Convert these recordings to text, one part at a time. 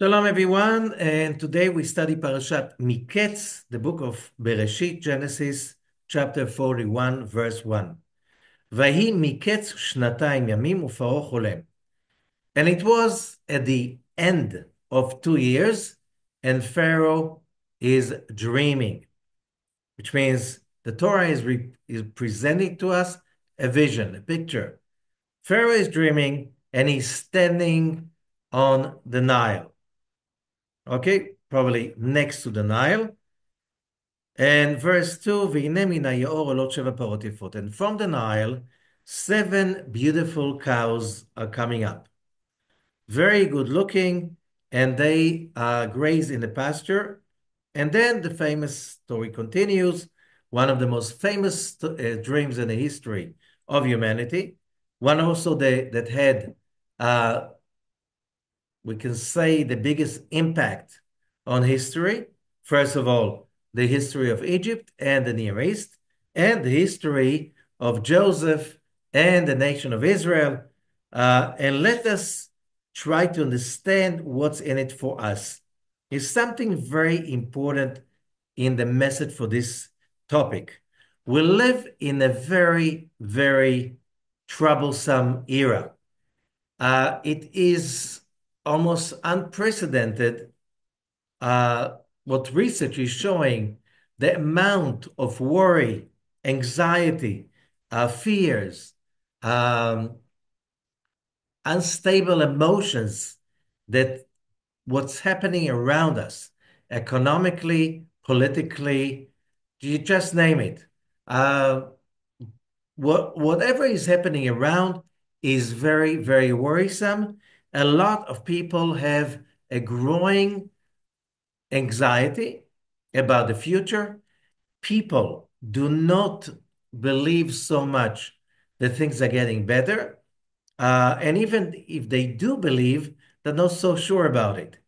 Shalom, everyone, and today we study Parashat Mikkets, the book of Bereshit, Genesis, chapter 41, verse 1. ויהי מקץ שנתיים ימים ופרעה חולם. And it was at the end of 2 years, and Pharaoh is dreaming, which means the Torah is presenting to us a vision, a picture. Pharaoh is dreaming, and he's standing on the Nile. Okay, probably next to the Nile. And verse 2, והנה מן היאור עולות 7 פרות יפות. And from the Nile, 7 beautiful cows are coming up. Very good looking, and they graze in the pasture. And then the famous story continues, one of the most famous dreams in the history of humanity, one also that had we can say the biggest impact on history. First of all, the history of Egypt and the Near East, and the history of Joseph and the nation of Israel. And let us try to understand what's in it for us. It's something very important in the message for this topic. We live in a very, very troublesome era. It is almost unprecedented what research is showing, the amount of worry, anxiety, fears, unstable emotions that what's happening around us, economically, politically, you just name it. Whatever is happening around is very, very worrisome. A lot of people have a growing anxiety about the future. People do not believe so much that things are getting better. And even if they do believe, they're not so sure about it.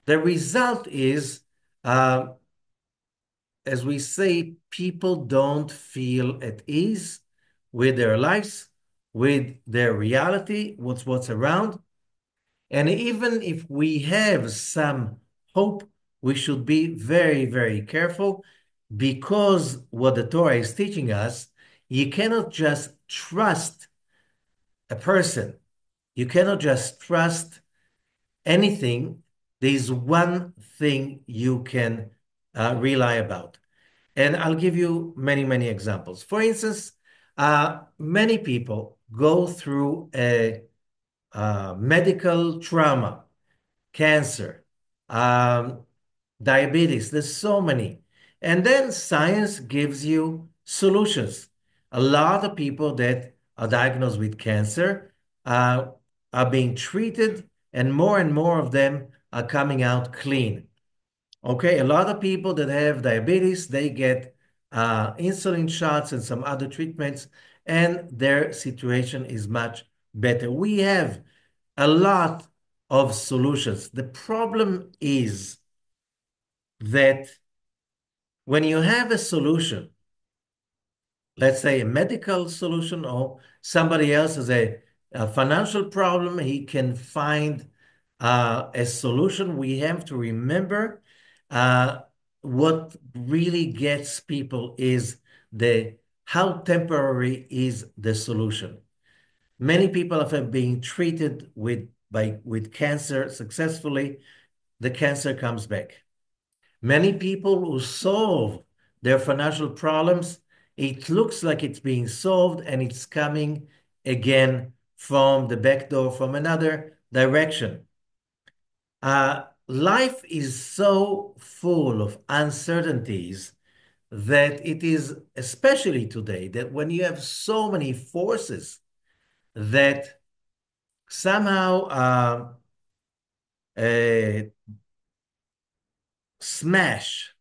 The result is, as we say, people don't feel at ease with their lives, with their reality, what's around. And even if we have some hope, we should be very, very careful, because what the Torah is teaching us, you cannot just trust a person. You cannot just trust anything. There's one thing you can rely about. And I'll give you many, many examples. For instance, many people go through a medical trauma, cancer, diabetes. There's so many. And then science gives you solutions. A lot of people that are diagnosed with cancer are being treated, and more of them are coming out clean. Okay, a lot of people that have diabetes, they get insulin shots and some other treatments, and their situation is much better. We have a lot of solutions. The problem is that when you have a solution, let's say a medical solution, or somebody else has a financial problem, he can find a solution. We have to remember what really gets people is the how temporary is the solution. Many people have been treated with cancer successfully. The cancer comes back. Many people who solve their financial problems, it looks like it's being solved and it's coming again from the back door, from another direction. Life is so full of uncertainties that it is, especially today, that when you have so many forces that somehow smash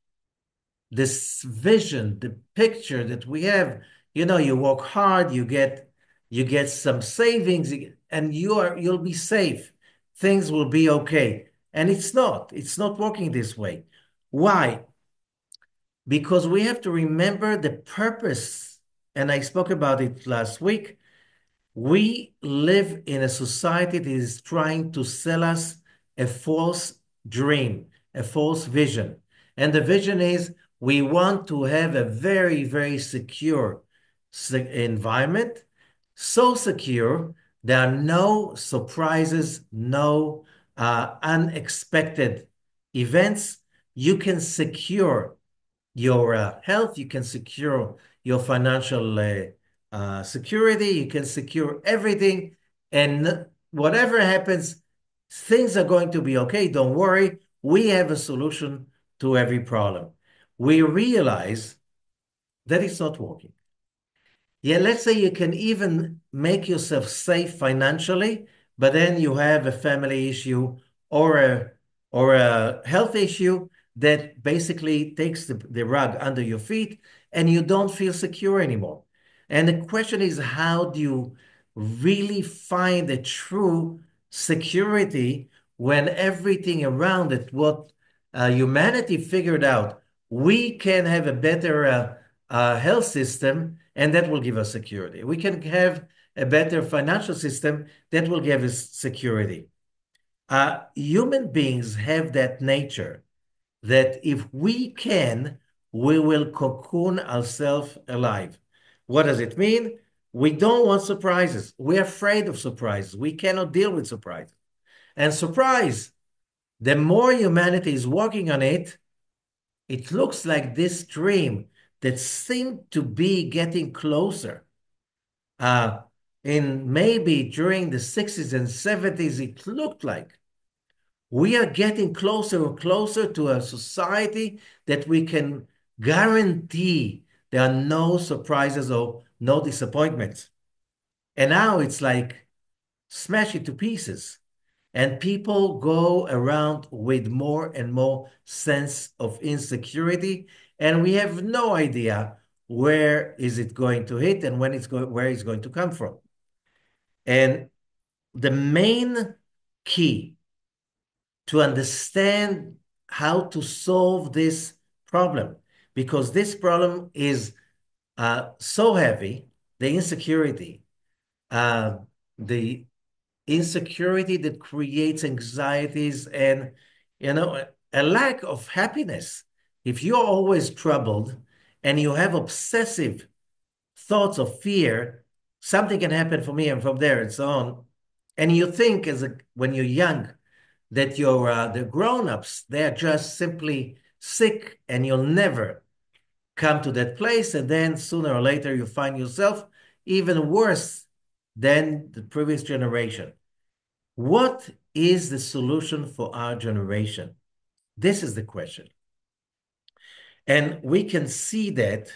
this vision, the picture that we have. You work hard, you get some savings, and you'll be safe. Things will be okay. And it's not working this way. Why? Because we have to remember the purpose, and I spoke about it last week. We live in a society that is trying to sell us a false dream, a false vision. And the vision is we want to have a very, very secure environment, so secure there are no surprises, no unexpected events. You can secure your health, you can secure your financial security, you can secure everything. And whatever happens, things are going to be okay. Don't worry. We have a solution to every problem. We realize that it's not working. Yeah, let's say you can even make yourself safe financially, but then you have a family issue or a health issue that basically takes the rug under your feet and you don't feel secure anymore. And the question is, how do you really find a true security when everything around it, what humanity figured out, we can have a better health system, and that will give us security. We can have a better financial system that will give us security. Human beings have that nature that if we can, we will cocoon ourselves alive. What does it mean? We don't want surprises. We're afraid of surprises. We cannot deal with surprises. And surprise, the more humanity is working on it, it looks like this dream that seemed to be getting closer. Uh, in maybe during the 60s and 70s, it looked like we are getting closer and closer to a society that we can guarantee there are no surprises or no disappointments. And now it's like smash it to pieces. And people go around with more and more sense of insecurity, and we have no idea where is it going to hit and where it's going to come from. And the main key to understand how to solve this problem, because this problem is so heavy, the insecurity, uh, the insecurity that creates anxieties and a lack of happiness. If you're always troubled and you have obsessive thoughts of fear, something can happen for me and from there and so on. And you think when you're young that the grown-ups, they're just simply sick and you'll never come to that place. And then sooner or later you find yourself even worse than the previous generation. What is the solution for our generation? This is the question. And we can see that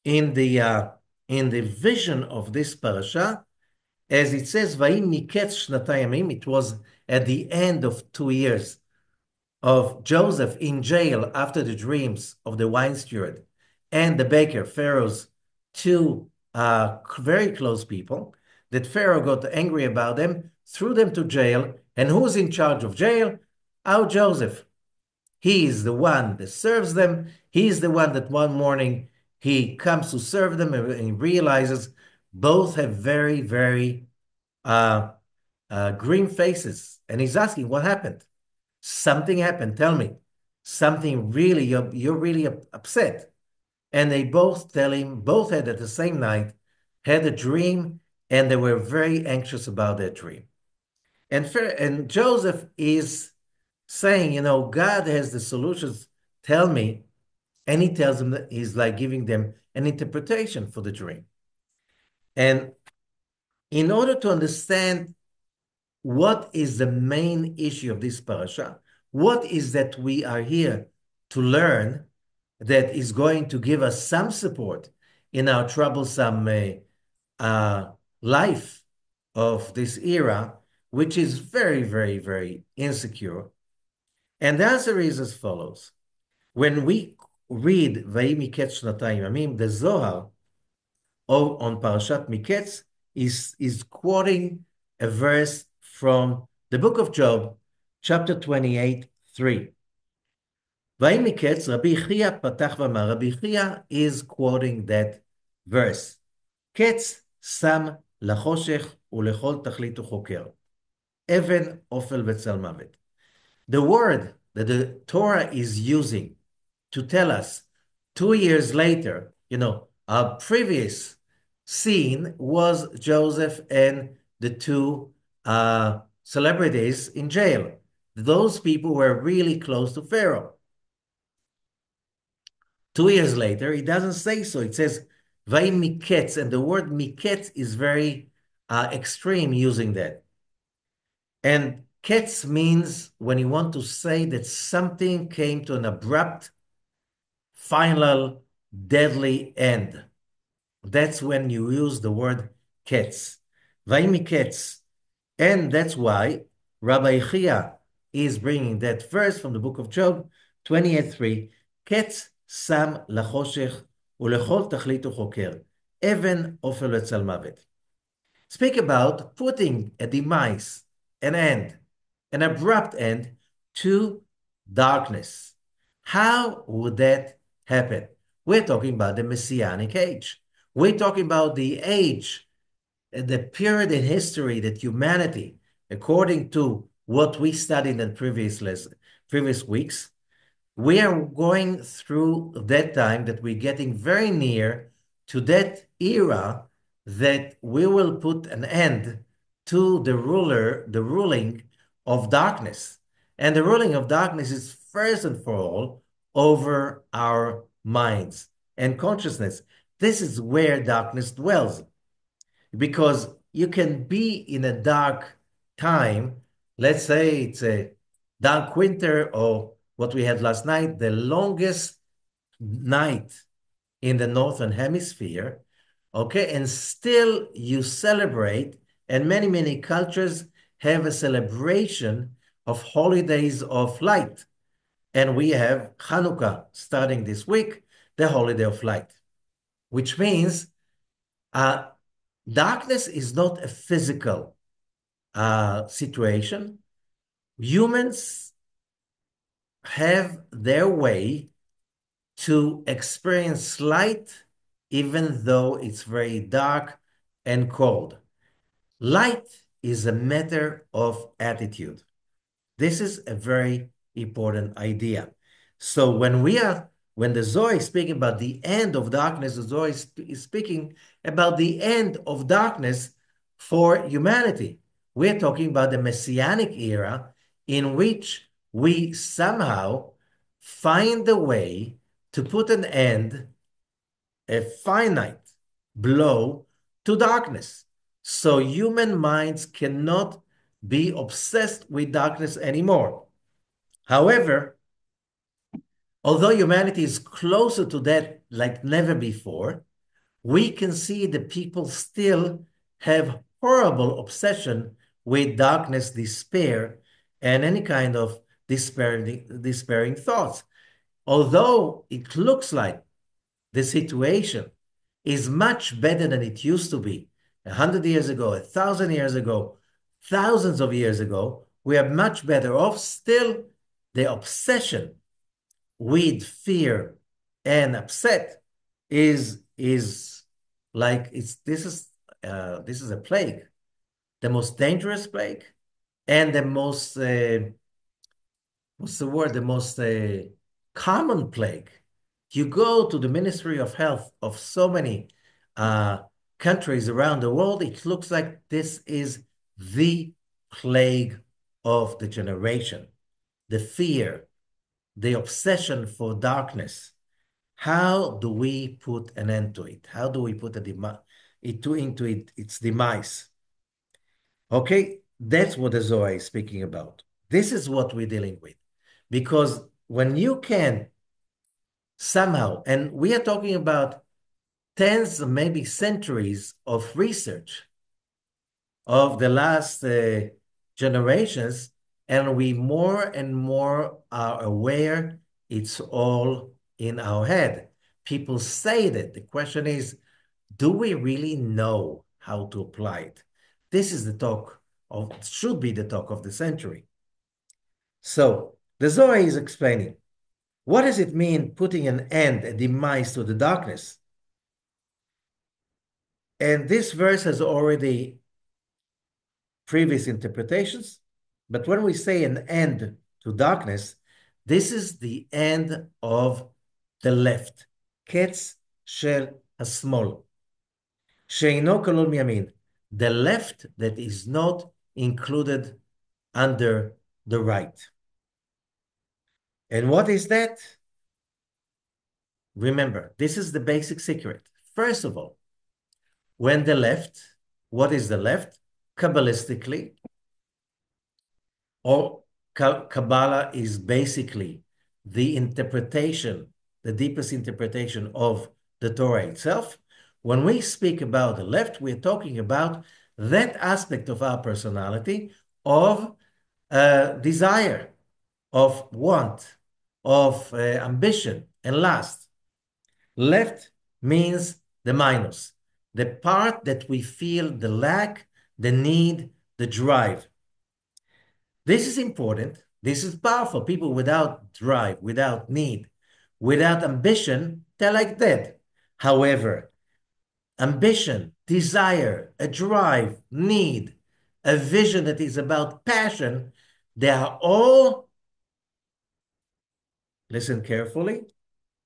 in the vision of this parasha, as it says, "Vayim Mikkets shnatayim." It was at the end of 2 years of Joseph in jail after the dreams of the wine steward and the baker, Pharaoh's two very close people, that Pharaoh got angry about them, threw them to jail. And who's in charge of jail? Our Joseph. He is the one that serves them. He is the one that one morning he comes to serve them and he realizes both have very, very green faces. And he's asking, what happened? Something happened. Tell me. Something really, you're really upset. And they both tell him, both had at the same night, had a dream, and they were very anxious about their dream. And Joseph is saying, God has the solutions. Tell me. And he tells them that he's like giving them an interpretation for the dream. And in order to understand what is the main issue of this parasha, what is that we are here to learn that is going to give us some support in our troublesome life of this era, which is very, very, very insecure. And the answer is as follows. When we read Vayim Mikkets Shnatayim Yamim, the Zohar on Parashat Mikkets is quoting a verse from the book of Job, chapter 28, 3. Vayim Mikkets, Rabbi Chia Patach Vamar. Rabbi Chia is quoting that verse. Ketz sam lachoshech ulechol tachlit uchoker. Even ofel v'tzal mavet. The word that the Torah is using to tell us 2 years later, a previous scene was Joseph and the two celebrities in jail. Those people were really close to Pharaoh. 2 years later, it doesn't say so. It says, Vay Mikkets, and the word Mikkets is very extreme using that. And Ketz means when you want to say that something came to an abrupt, final, deadly end. That's when you use the word Ketz. Vaimi Ketz. And that's why Rabbi Chia is bringing that verse from the book of Job 28:3. Ketz sam lachoshech ulechol tachlitu choker. Even offer letzal mavet. Speak about putting a demise, an end, an abrupt end to darkness. How would that happen? We're talking about the Messianic age. We're talking about the age, the period in history that humanity, according to what we studied in previous weeks, we are going through that time that we're getting very near to that era that we will put an end to the ruling of darkness. And the ruling of darkness is first and for all over our minds and consciousness. This is where darkness dwells because you can be in a dark time. Let's say it's a dark winter or what we had last night, the longest night in the Northern Hemisphere, okay? And still you celebrate, and many cultures have a celebration of holidays of light. And we have Hanukkah starting this week, the holiday of light, which means uh, darkness is not a physical situation. Humans have their way to experience light even though it's very dark and cold. Light is a matter of attitude. This is a very important idea. So when the Zohar is speaking about the end of darkness, the Zohar is speaking about the end of darkness for humanity. We're talking about the Messianic era in which we somehow find a way to put an end, a finite blow to darkness. So human minds cannot be obsessed with darkness anymore. However, although humanity is closer to that like never before, we can see that people still have horrible obsession with darkness, despair, and any kind of despairing thoughts. Although it looks like the situation is much better than it used to be 100 years ago, 1,000 years ago, thousands of years ago, we are much better off. Still, the obsession with fear and upset is like it's this is a plague, the most dangerous plague, and the most what's the word? The most common plague. You go to the Ministry of Health of so many uh, countries around the world, it looks like this is the plague of the generation. The fear, the obsession for darkness. How do we put an end to it? How do we put its demise? Okay, that's what the Zohar is speaking about. This is what we're dealing with. Because when you can somehow, and we are talking about tens, maybe centuries of research of the last generations, and we more and more are aware it's all in our head. People say that. The question is, do we really know how to apply it? This is the talk of, should be the talk of the century. So the Zohar is explaining, what does it mean putting an end, a demise to the darkness? And this verse has already previous interpretations, but when we say an end to darkness, this is the end of the left. קץ של השמאל. שאינו כלול מימין. The left that is not included under the right. And what is that? Remember, this is the basic secret. First of all, when the left, what is the left? Kabbalistically, or Kabbalah is basically the interpretation, the deepest interpretation of the Torah itself. When we speak about the left, we're talking about that aspect of our personality of desire, of want, of ambition and lust. Left means the minus, the part that we feel the lack, the need, the drive. This is important. This is powerful. People without drive, without need, without ambition, they're like dead. However, ambition, desire, a drive, need, a vision that is about passion, they are all, listen carefully,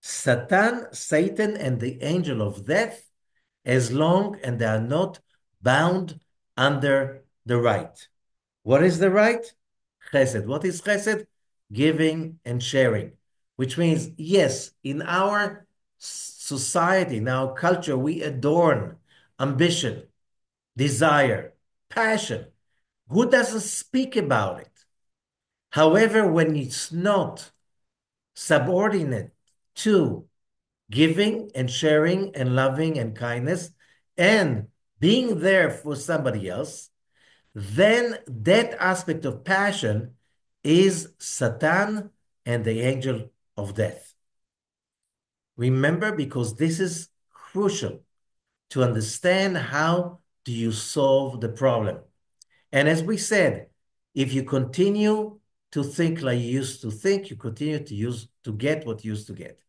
Satan, and the angel of death, as long and they are not bound under the right. What is the right? Chesed. What is chesed? Giving and sharing, which means, yes, in our society, in our culture, we adorn ambition, desire, passion. Who doesn't speak about it? However, when it's not subordinate to giving and sharing and loving and kindness and being there for somebody else, then that aspect of passion is Satan and the angel of death. Remember, because this is crucial to understand how do you solve the problem. And as we said, if you continue to think like you used to think, you continue to get what you used to get.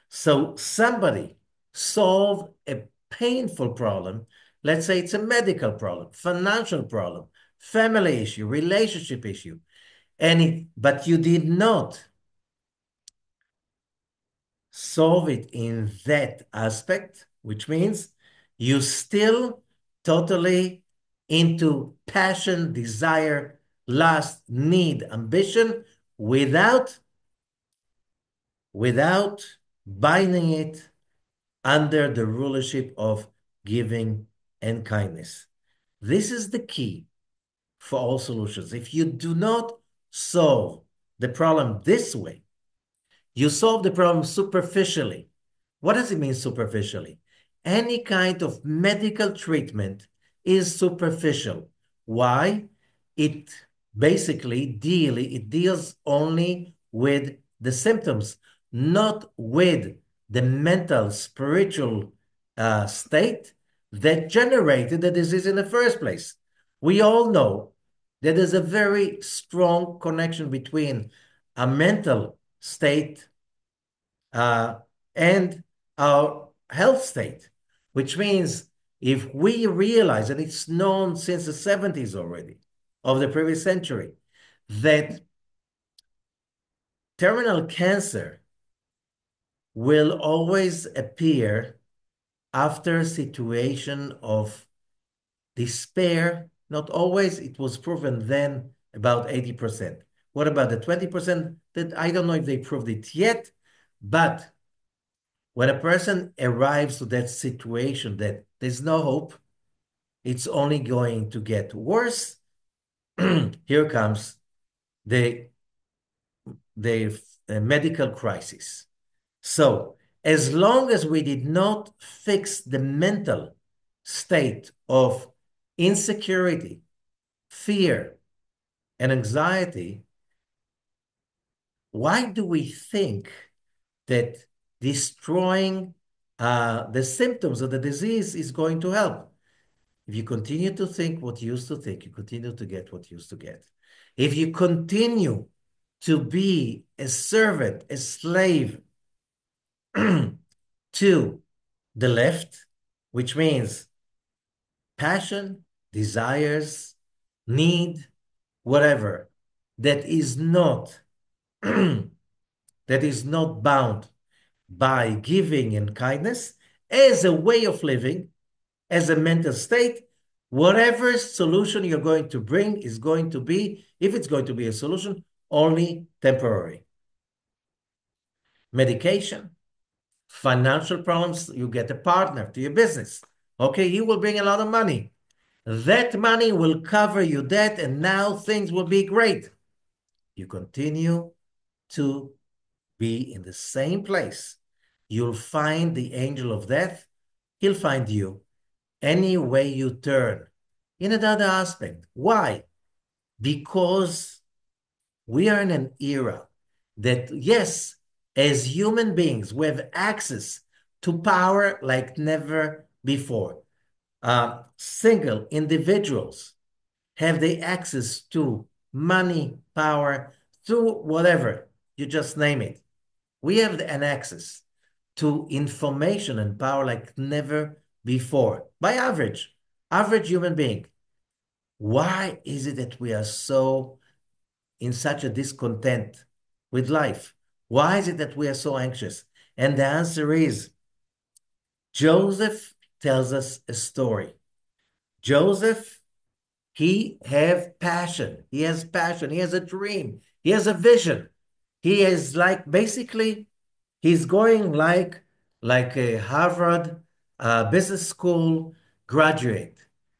So somebody solved a painful problem. Let's say it's a medical problem, financial problem, family issue, relationship issue, but you did not solve it in that aspect, which means you still totally into passion, desire, lust, need, ambition, without binding it under the rulership of giving and kindness. This is the key for all solutions. If you do not solve the problem this way, you solve the problem superficially. What does it mean superficially? Any kind of medical treatment is superficial. Why? It deals only with the symptoms, not with the mental, spiritual state that generated the disease in the first place. We all know that there's a very strong connection between a mental state and our health state, which means if we realize, and it's known since the 70s already of the previous century, that terminal cancer will always appear after a situation of despair. Not always, it was proven then about 80%. What about the 20%? That I don't know if they proved it yet, but when a person arrives to that situation that there's no hope, it's only going to get worse, here comes the medical crisis. So as long as we did not fix the mental state of insecurity, fear, and anxiety, why do we think that destroying the symptoms of the disease is going to help? If you continue to think what you used to think, you continue to get what you used to get. If you continue to be a servant, a slave to the left, which means passion, desires, need, whatever, that is not that is not bound by giving and kindness as a way of living, as a mental state, whatever solution you're going to bring is going to be, if it's going to be a solution, only temporary. Medication, financial problems, you get a partner to your business. Okay, he will bring a lot of money. That money will cover your debt, and now things will be great. You continue to be in the same place. You'll find the angel of death. He'll find you any way you turn in another aspect. Why? Because we are in an era that, yes, as human beings, we have access to power like never before. Single individuals have the access to money, power, to whatever, you just name it. We have an access to information and power like never before, by average human being. Why is it that we are so in such a discontent with life? Why is it that we are so anxious? And the answer is Joseph tells us a story. Joseph, he have passion. He has passion. He has a dream. He has a vision. He is like basically he's going like a Harvard business school graduate.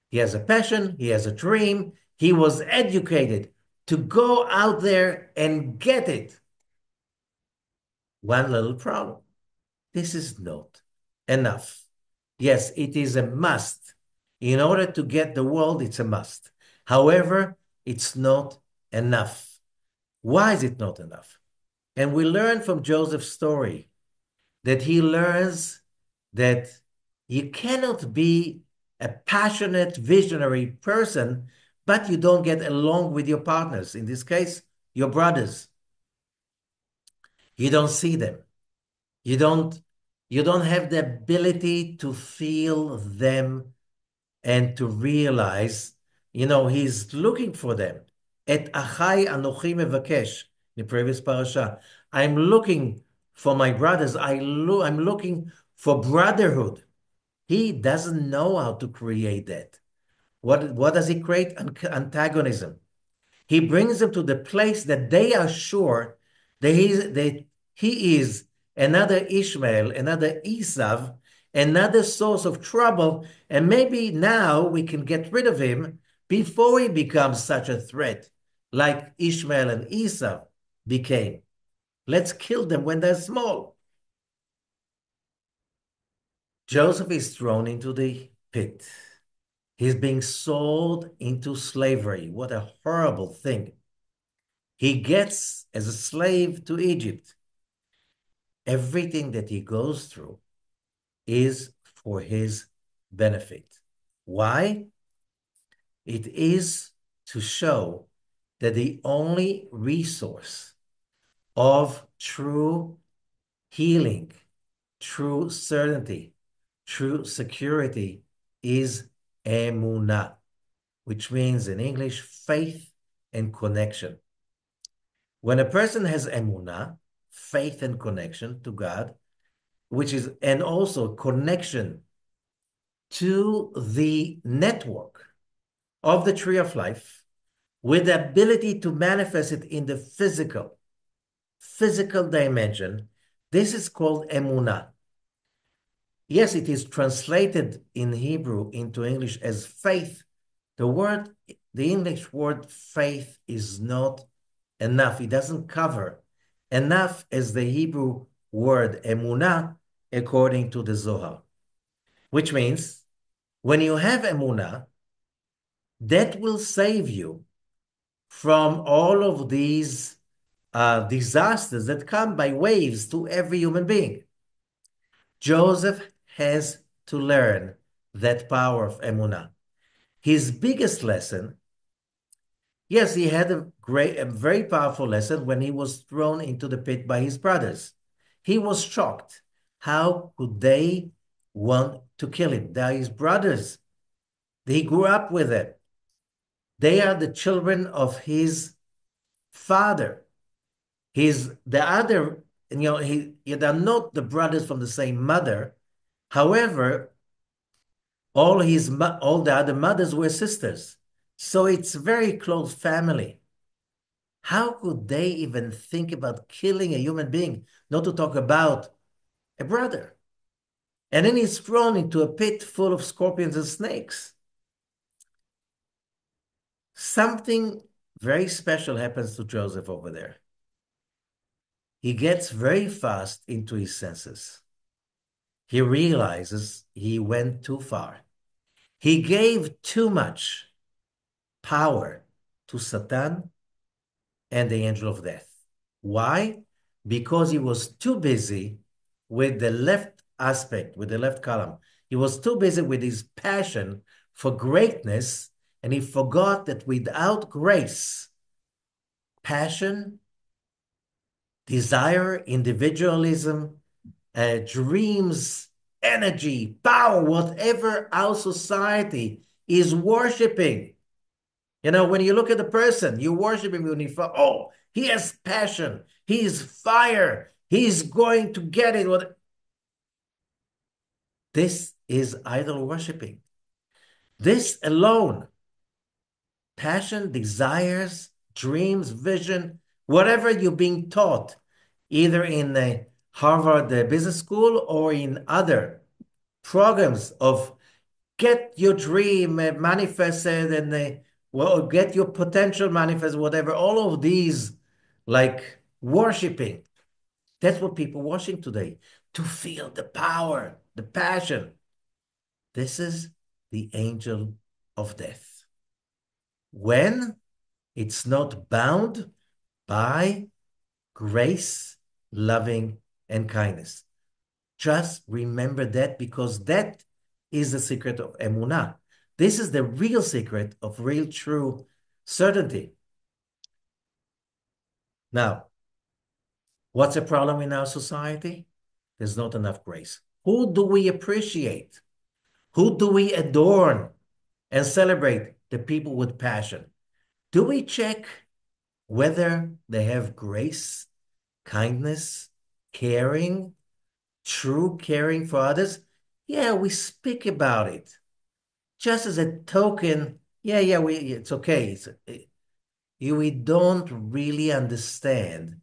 He has a passion. He has a dream. He was educated to go out there and get it. One little problem. This is not enough. Yes, it is a must. In order to get the world, it's a must. However, it's not enough. Why is it not enough? And we learn from Joseph's story that he learns that you cannot be a passionate, visionary person, but you don't get along with your partners. In this case, your brothers. You don't see them. You don't you don't have the ability to feel them and to realize, he's looking for them. Et achai anochi mevakesh, the previous parasha. I'm looking for my brothers. I'm looking for brotherhood. He doesn't know how to create that. What does he create? Antagonism. He brings them to the place that they are sure that he is another Ishmael, another Esau, another source of trouble, and maybe now we can get rid of him before he becomes such a threat like Ishmael and Esau became. Let's kill them when they're small. Joseph is thrown into the pit. He's being sold into slavery. What a horrible thing. He gets as a slave to Egypt. Everything that he goes through is for his benefit. Why? It is to show that the only resource of true healing, true certainty, true security is emunah, which means in English, faith and connection. When a person has emunah, faith and connection to God, and also connection to the network of the tree of life, with the ability to manifest it in the physical dimension, this is called emunah. Yes, it is translated in Hebrew into English as faith. The English word faith is not enough. It doesn't cover enough as the Hebrew word emunah according to the Zohar. Which means when you have emunah, that will save you from all of these disasters that come by waves to every human being. Joseph has to learn that power of emunah. His biggest lesson, yes, he had a very powerful lesson when he was thrown into the pit by his brothers. He was shocked. How could they want to kill him? They are his brothers. He grew up with them. They are the children of his father. He's the other, they're not the brothers from the same mother. However, all the other mothers were sisters. So it's very close family. How could they even think about killing a human being, not to talk about a brother? And then he's thrown into a pit full of scorpions and snakes. Something very special happens to Joseph over there. He gets very fast into his senses. He realizes he went too far. He gave too much power to Satan and the angel of death. Why? Because he was too busy with the left aspect, with the left column. He was too busy with his passion for greatness, and he forgot that without grace, passion, desire, individualism, dreams, energy, power, whatever our society is worshiping. When you look at the person, you worship him when you feel, oh, he has passion, he is fire, he's going to get it. This is idol worshiping. This alone, passion, desires, dreams, vision, whatever you're being taught, either in the Harvard Business School or in other programs of get your dream manifested and well, get your potential manifest, whatever, all of these like worshiping. That's what people worship today, to feel the power, the passion. This is the angel of death. When it's not bound by grace, loving, and kindness. Just remember that, because that is the secret of emunah. This is the real secret of real, true certainty. Now, what's the problem in our society? There's not enough grace. Who do we appreciate? Who do we adorn and celebrate? The people with passion. Do we check whether they have grace, kindness, caring, true caring for others? Yeah, we speak about it. Just as a token, it's okay. We don't really understand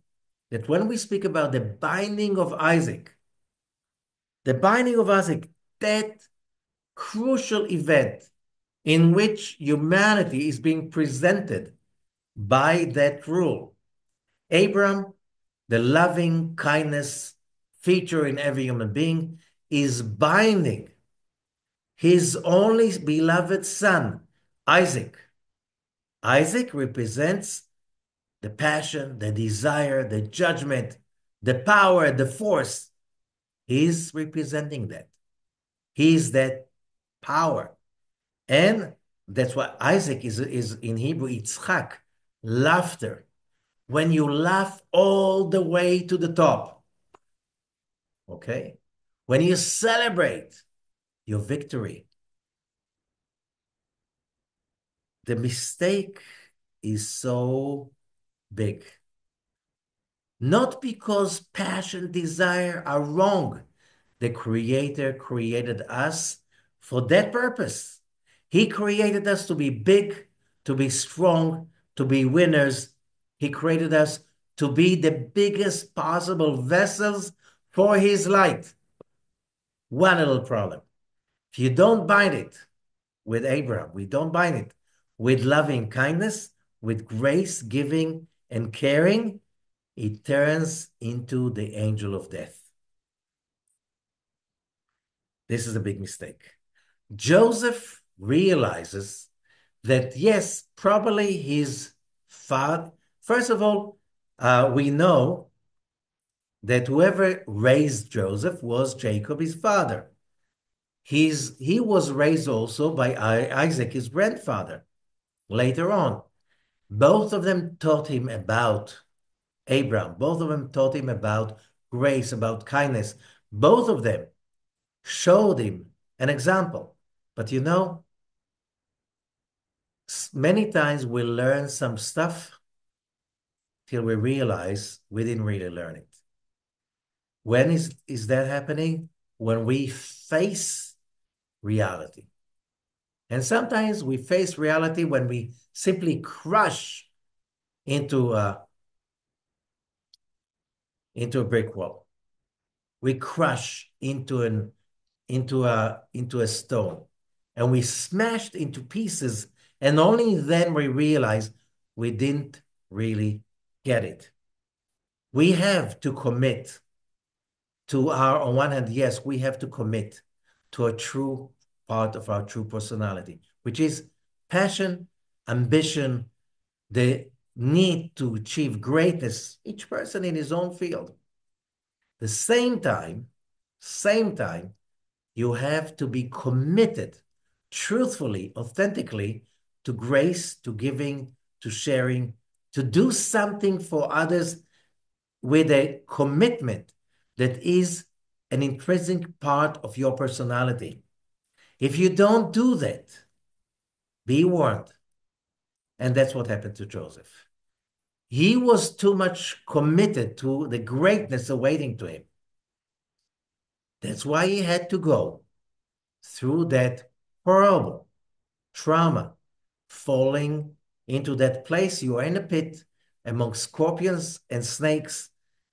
that when we speak about the binding of Isaac, that crucial event in which humanity is being presented by that rule. Abram, the loving kindness feature in every human being, is binding his only beloved son, Isaac. Isaac represents the passion, the desire, the judgment, the power, the force. He's representing that. He's that power. And that's why Isaac is in Hebrew, Yitzchak, laughter. When you laugh all the way to the top, okay? When you celebrate your victory, the mistake is so big. Not because passion, desire are wrong. The Creator created us for that purpose. He created us to be big, to be strong, to be winners. He created us to be the biggest possible vessels for His light. One little problem. If you don't bind it with Abraham, we don't bind it with loving kindness, with grace, giving, and caring, it turns into the angel of death. This is a big mistake. Joseph realizes that, yes, probably his father, first of all, we know that whoever raised Joseph was Jacob, his father. He was raised also by Isaac, his grandfather, later on. Both of them taught him about Abraham. Both of them taught him about grace, about kindness. Both of them showed him an example. But many times we learn some stuff till we realize we didn't really learn it. When is that happening? When we face reality. And sometimes we face reality when we simply crush into a brick wall. We crush into a stone, and we smashed into pieces, and only then we realize we didn't really get it. We have to commit to on one hand, yes, we have to commit to a true part of our true personality, which is passion, ambition, the need to achieve greatness, each person in his own field. The same time, you have to be committed, truthfully, authentically, to grace, to giving, to sharing, to do something for others with a commitment that is an intrinsic part of your personality. If you don't do that, be warned. And that's what happened to Joseph. He was too much committed to the greatness awaiting to him. That's why he had to go through that horrible trauma, falling into that place. You are in a pit among scorpions and snakes,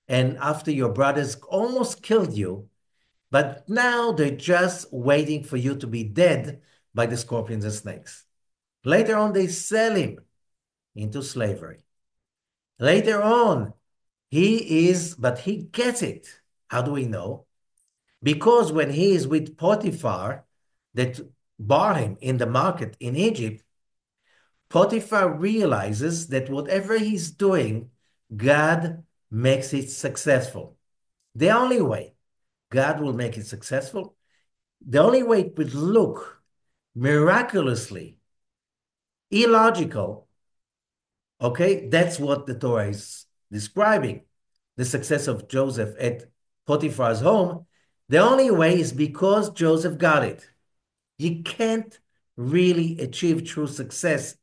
and after your brothers almost killed you, but now they're just waiting for you to be dead by the scorpions and snakes. Later on, they sell him into slavery. Later on, but he gets it. How do we know? Because when he is with Potiphar, that bought him in the market in Egypt, Potiphar realizes that whatever he's doing, God makes it successful. The only way God will make it successful, the only way it would look miraculously illogical, okay, that's what the Torah is describing, the success of Joseph at Potiphar's home. The only way is because Joseph got it. You can't really achieve true success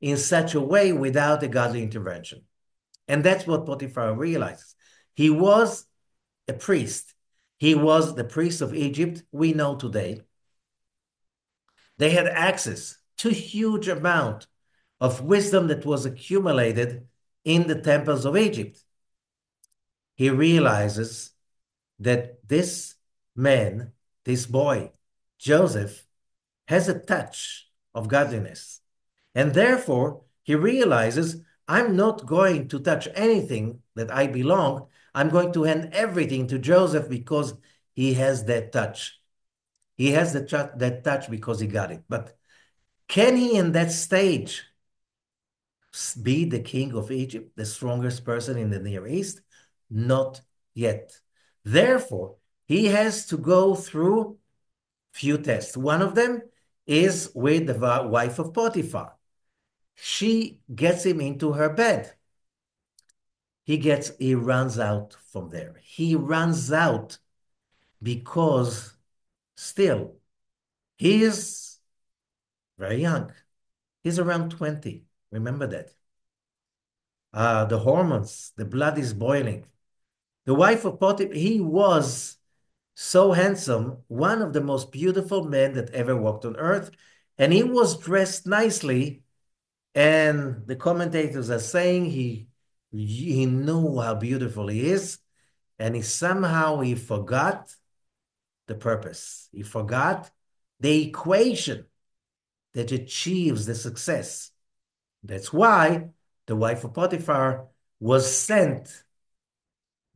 in such a way without a godly intervention. And that's what Potiphar realizes. He was a priest. He was the priest of Egypt, we know today. They had access to a huge amount of wisdom that was accumulated in the temples of Egypt. He realizes that this man, this boy, Joseph, has a touch of godliness. And therefore, he realizes, I'm not going to touch anything that I belong. I'm going to hand everything to Joseph because he has that touch. He has that touch because he got it. But can he, in that stage, be the king of Egypt, the strongest person in the Near East? Not yet. Therefore, he has to go through few tests. One of them is with the wife of Potiphar. She gets him into her bed. He runs out from there. He runs out because still he is very young. He's around 20. Remember that. The hormones, the blood is boiling. The wife of Potiphar, he was so handsome, one of the most beautiful men that ever walked on earth, and he was dressed nicely. And the commentators are saying he knew how beautiful he is, and he forgot the purpose. He forgot the equation that achieves the success. That's why the wife of Potiphar was sent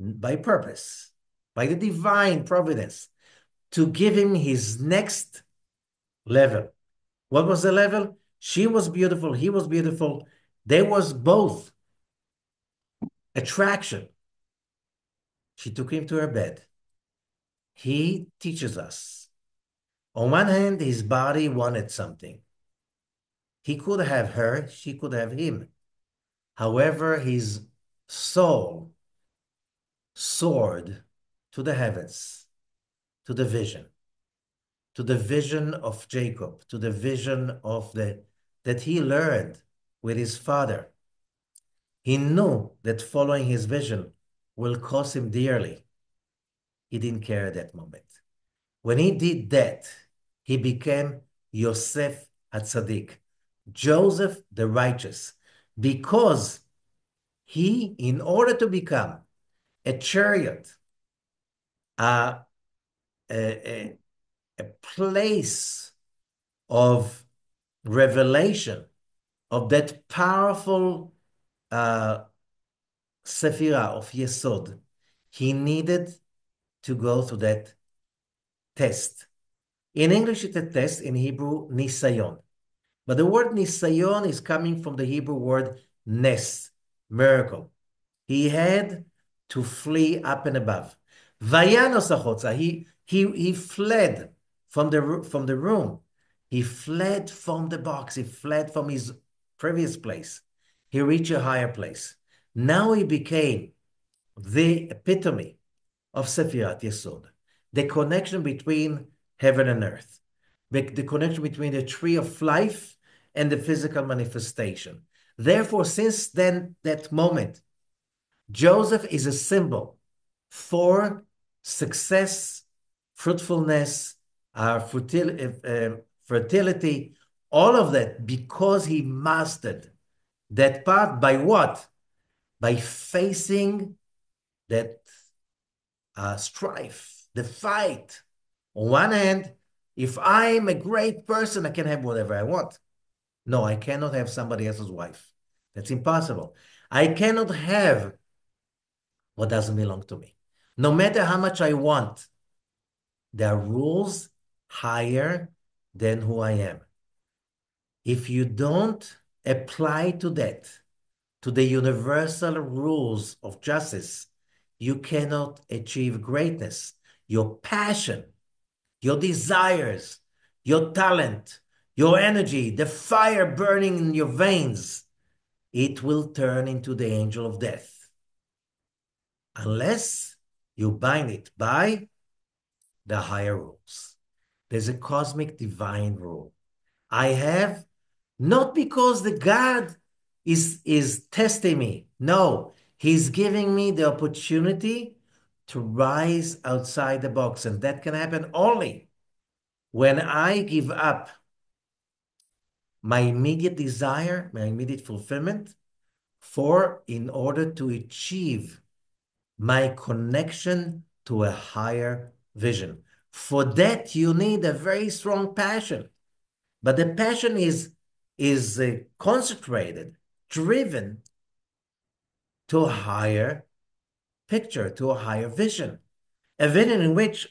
by purpose, by the divine providence, to give him his next level. What was the level? She was beautiful, he was beautiful. There was both attraction. She took him to her bed. He teaches us. On one hand, his body wanted something. He could have her, she could have him. However, his soul soared to the heavens, to the vision of Jacob, to the vision of that he learned with his father. He knew that following his vision will cost him dearly. He didn't care at that moment. When he did that, he became Yosef HaTzadik, Joseph the righteous, because he, in order to become a chariot, a, a, a place of revelation of that powerful Sephirah of Yesod, he needed to go through that test. In English, it's a test. In Hebrew, nisayon. But the word nisayon is coming from the Hebrew word nes, miracle. He had to flee up and above. Vayanos achotza. He fled from the room. He fled from the box. He fled from his previous place. He reached a higher place. Now he became the epitome of Sefirat Yesod, the connection between heaven and earth, the connection between the tree of life and the physical manifestation. Therefore, since then, that moment, Joseph is a symbol for success, fruitfulness, fertility, all of that, because he mastered that part by what? By facing that strife, the fight. On one hand, if I'm a great person, I can have whatever I want. No, I cannot have somebody else's wife. That's impossible. I cannot have what doesn't belong to me. No matter how much I want, there are rules higher than who I am. If you don't apply to that, to the universal rules of justice, you cannot achieve greatness. Your passion, your desires, your talent, your energy, the fire burning in your veins, it will turn into the angel of death. Unless you bind it by the higher rules. There's a cosmic divine rule. I have, not because the God is testing me. No, he's giving me the opportunity to rise outside the box. And that can happen only when I give up my immediate desire, my immediate fulfillment, in order to achieve my connection to a higher vision. For that, you need a very strong passion. But the passion is concentrated, driven to a higher picture, to a higher vision. A vision in which,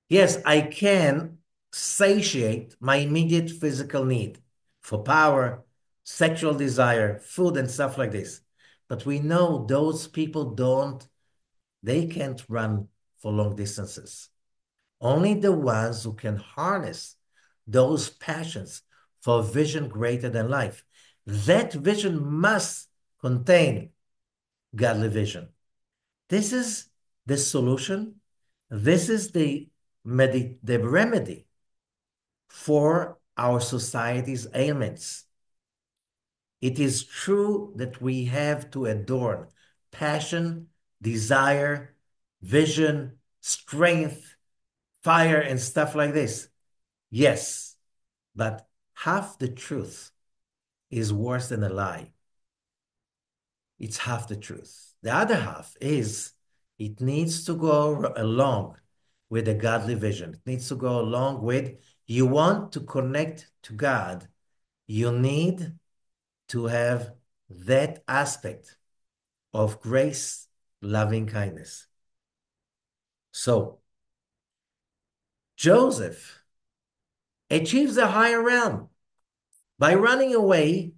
yes, I can satiate my immediate physical need for power, sexual desire, food, and stuff like this. But we know those people they can't run for long distances. Only the ones who can harness those passions for a vision greater than life. That vision must contain godly vision. This is the solution. This is the remedy for our society's ailments. It is true that we have to adorn passion, desire, vision, strength, fire, and stuff like this. Yes, but half the truth is worse than a lie. It's half the truth. The other half is it needs to go along with a godly vision. It needs to go along with you want to connect to God. You need to have that aspect of grace, loving kindness. So Joseph achieves a higher realm by running away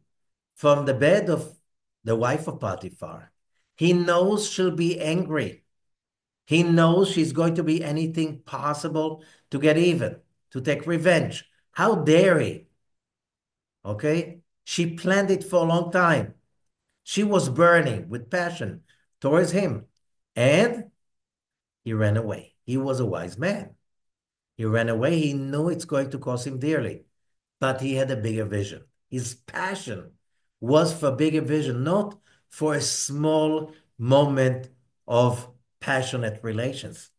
from the bed of the wife of Potifar. He knows she'll be angry. He knows she's going to be anything possible to get even, to take revenge. How dare he? Okay? She planned it for a long time. She was burning with passion towards him. And he ran away. He was a wise man. He ran away. He knew it's going to cost him dearly, but he had a bigger vision. His passion was for bigger vision, not for a small moment of passionate relations.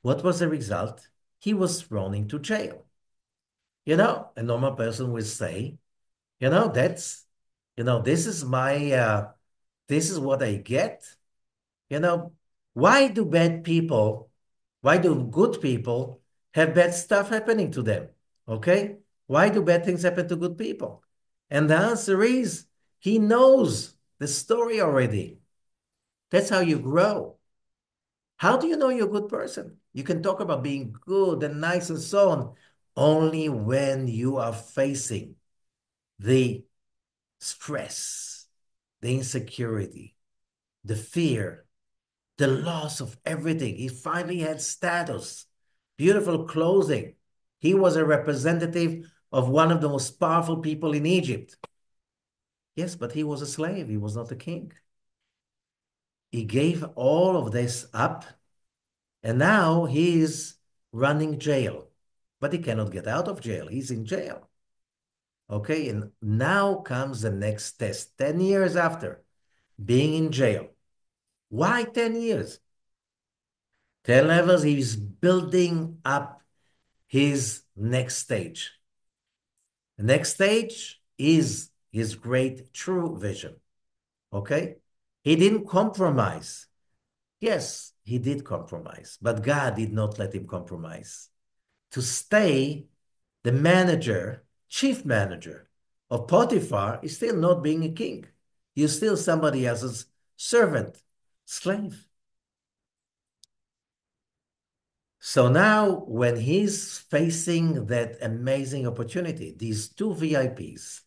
What was the result? He was thrown into jail. A normal person would say, that's, this is this is what I get. You know, why do why do good people have bad stuff happening to them? Okay? Why do bad things happen to good people? And the answer is he knows the story already. That's how you grow. How do you know you're a good person? You can talk about being good and nice and so on only when you are facing the stress, the insecurity, the fear, the loss of everything. He finally had status, beautiful clothing. He was a representative of one of the most powerful people in Egypt. Yes, but he was a slave. He was not a king. He gave all of this up, and now he is running jail. But he cannot get out of jail. He's in jail. Okay, and now comes the next test. 10 years after being in jail. Why 10 years? 10 levels, he's building up his next stage. The next stage is his great true vision. Okay? He didn't compromise. Yes, he did compromise, but God did not let him compromise. To stay the manager, chief manager of Potiphar is still not being a king. You're still somebody else's servant, slave. So now, when he's facing that amazing opportunity, these two VIPs,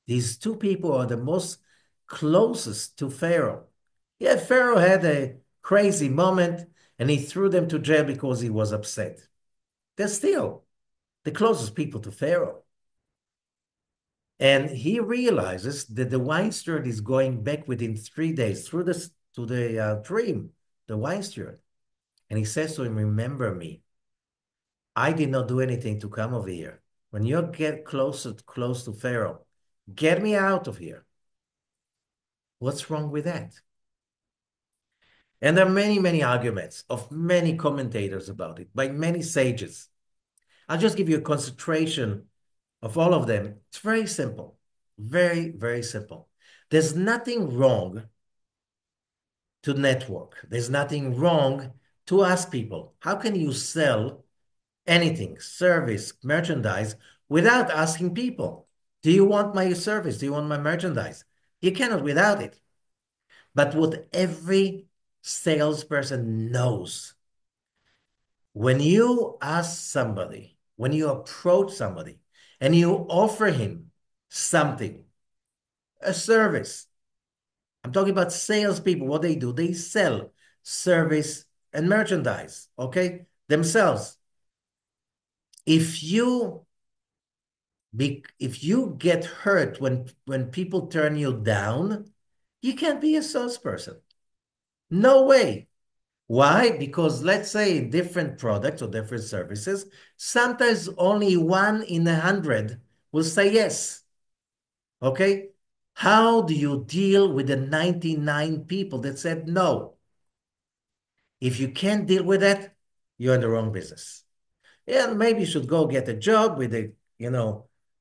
these two people are the most closest to Pharaoh. Yeah, Pharaoh had a crazy moment and he threw them to jail because he was upset. They're still the closest people to Pharaoh. And he realizes that the wine steward is going back within 3 days through to the dream, the wine steward. And he says to him, remember me. I did not do anything to come over here. When you get close to Pharaoh, get me out of here. What's wrong with that? And there are many, many arguments of many commentators about it by many sages. I'll just give you a concentration of all of them. It's very simple, very, very simple. There's nothing wrong to network. There's nothing wrong to ask people, how can you sell anything, service, merchandise, without asking people, do you want my service? Do you want my merchandise? You cannot without it. But what every salesperson knows, when you ask somebody, when you approach somebody and you offer him something, a service, I'm talking about salespeople, what they do, they sell service and merchandise, okay, themselves. If you if you get hurt when people turn you down, you can't be a salesperson. No way. Why? Because let's say in different products or different services, sometimes only 1 in 100 will say yes. Okay? How do you deal with the 99 people that said no? If you can't deal with that, you're in the wrong business. Yeah, maybe you should go get a job with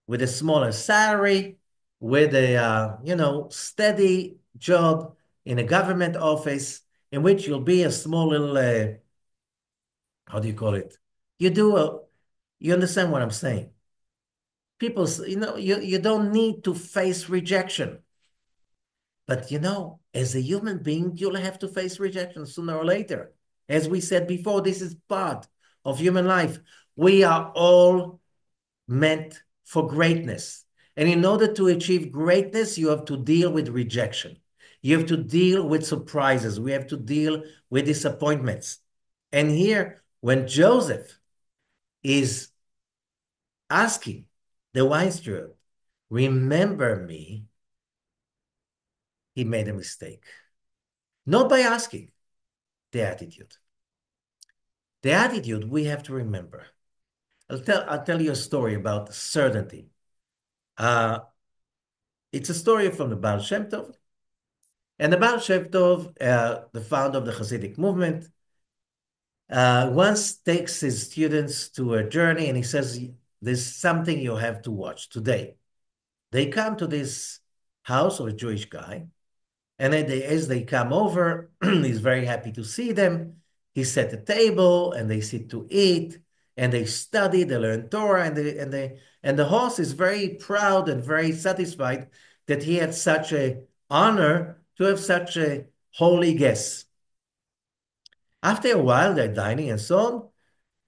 with a smaller salary, with a, steady job in a government office in which you'll be a small little, how do you call it? You do a, you understand what I'm saying? People, you don't need to face rejection. But, as a human being, you'll have to face rejection sooner or later. As we said before, this is part of human life. We are all meant for greatness. And in order to achieve greatness, you have to deal with rejection. You have to deal with surprises. We have to deal with disappointments. And here, when Joseph is asking the wine steward, remember me, he made a mistake. Not by asking, the attitude. The attitude we have to remember. I'll tell you a story about certainty. It's a story from the Baal Shem Tov. And the Baal Shem Tov, the founder of the Hasidic movement, once takes his students to a journey and he says, there's something you have to watch today. They come to this house of a Jewish guy, and as they come over, he's very happy to see them. He set a table, and they sit to eat, and they study, they learn Torah, and the host is very proud and very satisfied that he had such a honor to have such a holy guest. After a while, they're dining and so on.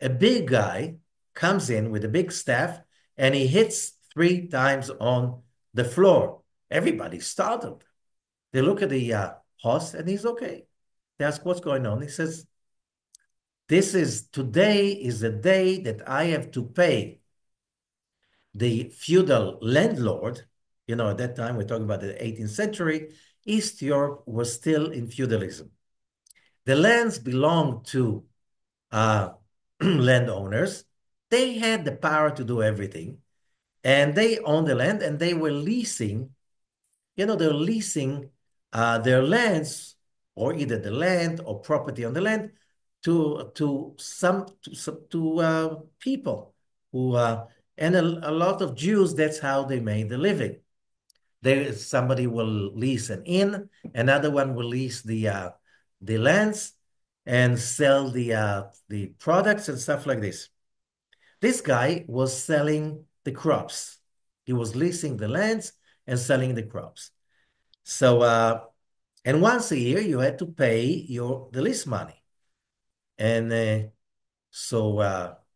A big guy comes in with a big staff, and he hits 3 times on the floor. Everybody's startled. They look at the host, and he's okay. They ask, what's going on? He says, today is the day that I have to pay the feudal landlord. You know, at that time, we're talking about the 18th century, East Europe was still in feudalism. The lands belonged to landowners. They had the power to do everything, and they owned the land, and they were leasing, they're leasing their lands, or either the land or property on the land, to people who and a lot of Jews. That's how they made the living. Somebody will lease an inn, another one will lease the lands and sell the products and stuff like this. This guy was selling the crops. He was leasing the lands and selling the crops. So, and once a year you had to pay the lease money. And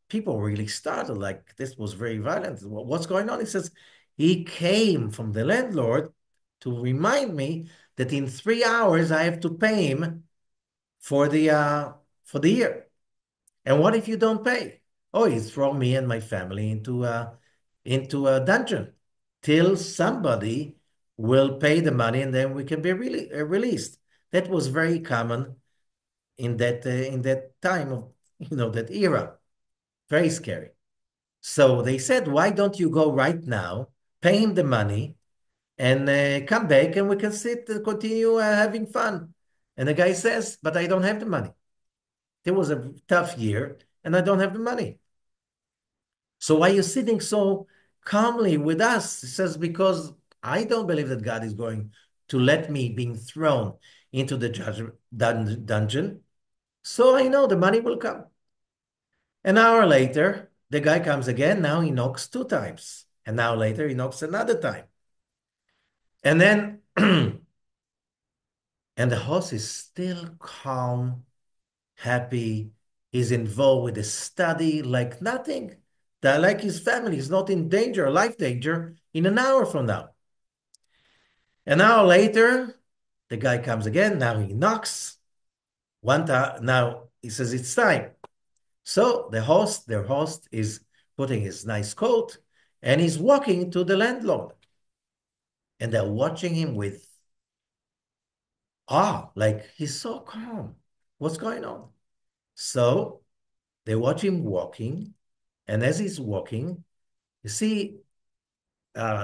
people really started, like, this was very violent. What's going on? He says, he came from the landlord to remind me that in 3 hours I have to pay him for the year. And what if you don't pay? Oh, he throw me and my family into a dungeon till somebody will pay the money, and then we can be really released. That was very common in that time of that era. Very scary. So they said, why don't you go right now, pay him the money, and come back, and we can sit and continue having fun. And the guy says, but I don't have the money. It was a tough year, and I don't have the money. So why are you sitting so calmly with us? He says, because I don't believe that God is going to let me being thrown into the dungeon. So I know the money will come. An hour later, the guy comes again. Now he knocks 2 times. An hour later, he knocks another time. And then, and the host is still calm, happy. He's involved with the study like nothing. Like his family is not in danger, life danger, in an hour from now. An hour later, the guy comes again. Now he knocks. One time, now he says it's time. So their host is putting his nice coat, and he's walking to the landlord. And they're watching him with awe, like he's so calm. What's going on? So they watch him walking, and as he's walking, you see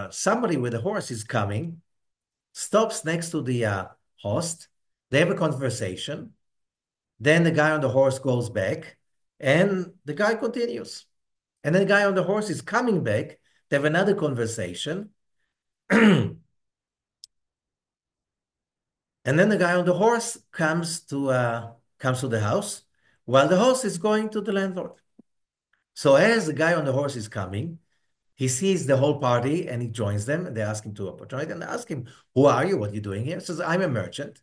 somebody with a horse is coming, stops next to the host. They have a conversation. Then the guy on the horse goes back, and the guy continues. And then the guy on the horse is coming back. They have another conversation. And then the guy on the horse comes to the house while the host is going to the landlord. So as the guy on the horse is coming, he sees the whole party and he joins them, and they ask him to apologize, and they ask him, who are you? What are you doing here? He says, I'm a merchant.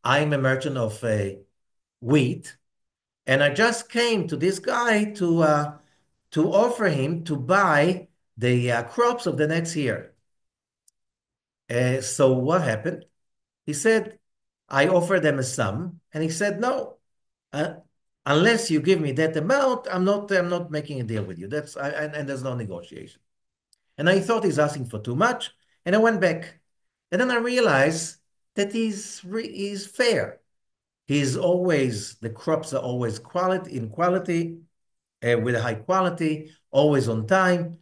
I'm a merchant of wheat. And I just came to this guy to offer him to buy the crops of the next year. So what happened? He said, I offered them a sum, and he said, no, uh, unless you give me that amount, I'm not making a deal with you. And there's no negotiation. And I thought he's asking for too much, and I went back. And then I realized that he's fair. The crops are always in quality, with a high quality, always on time.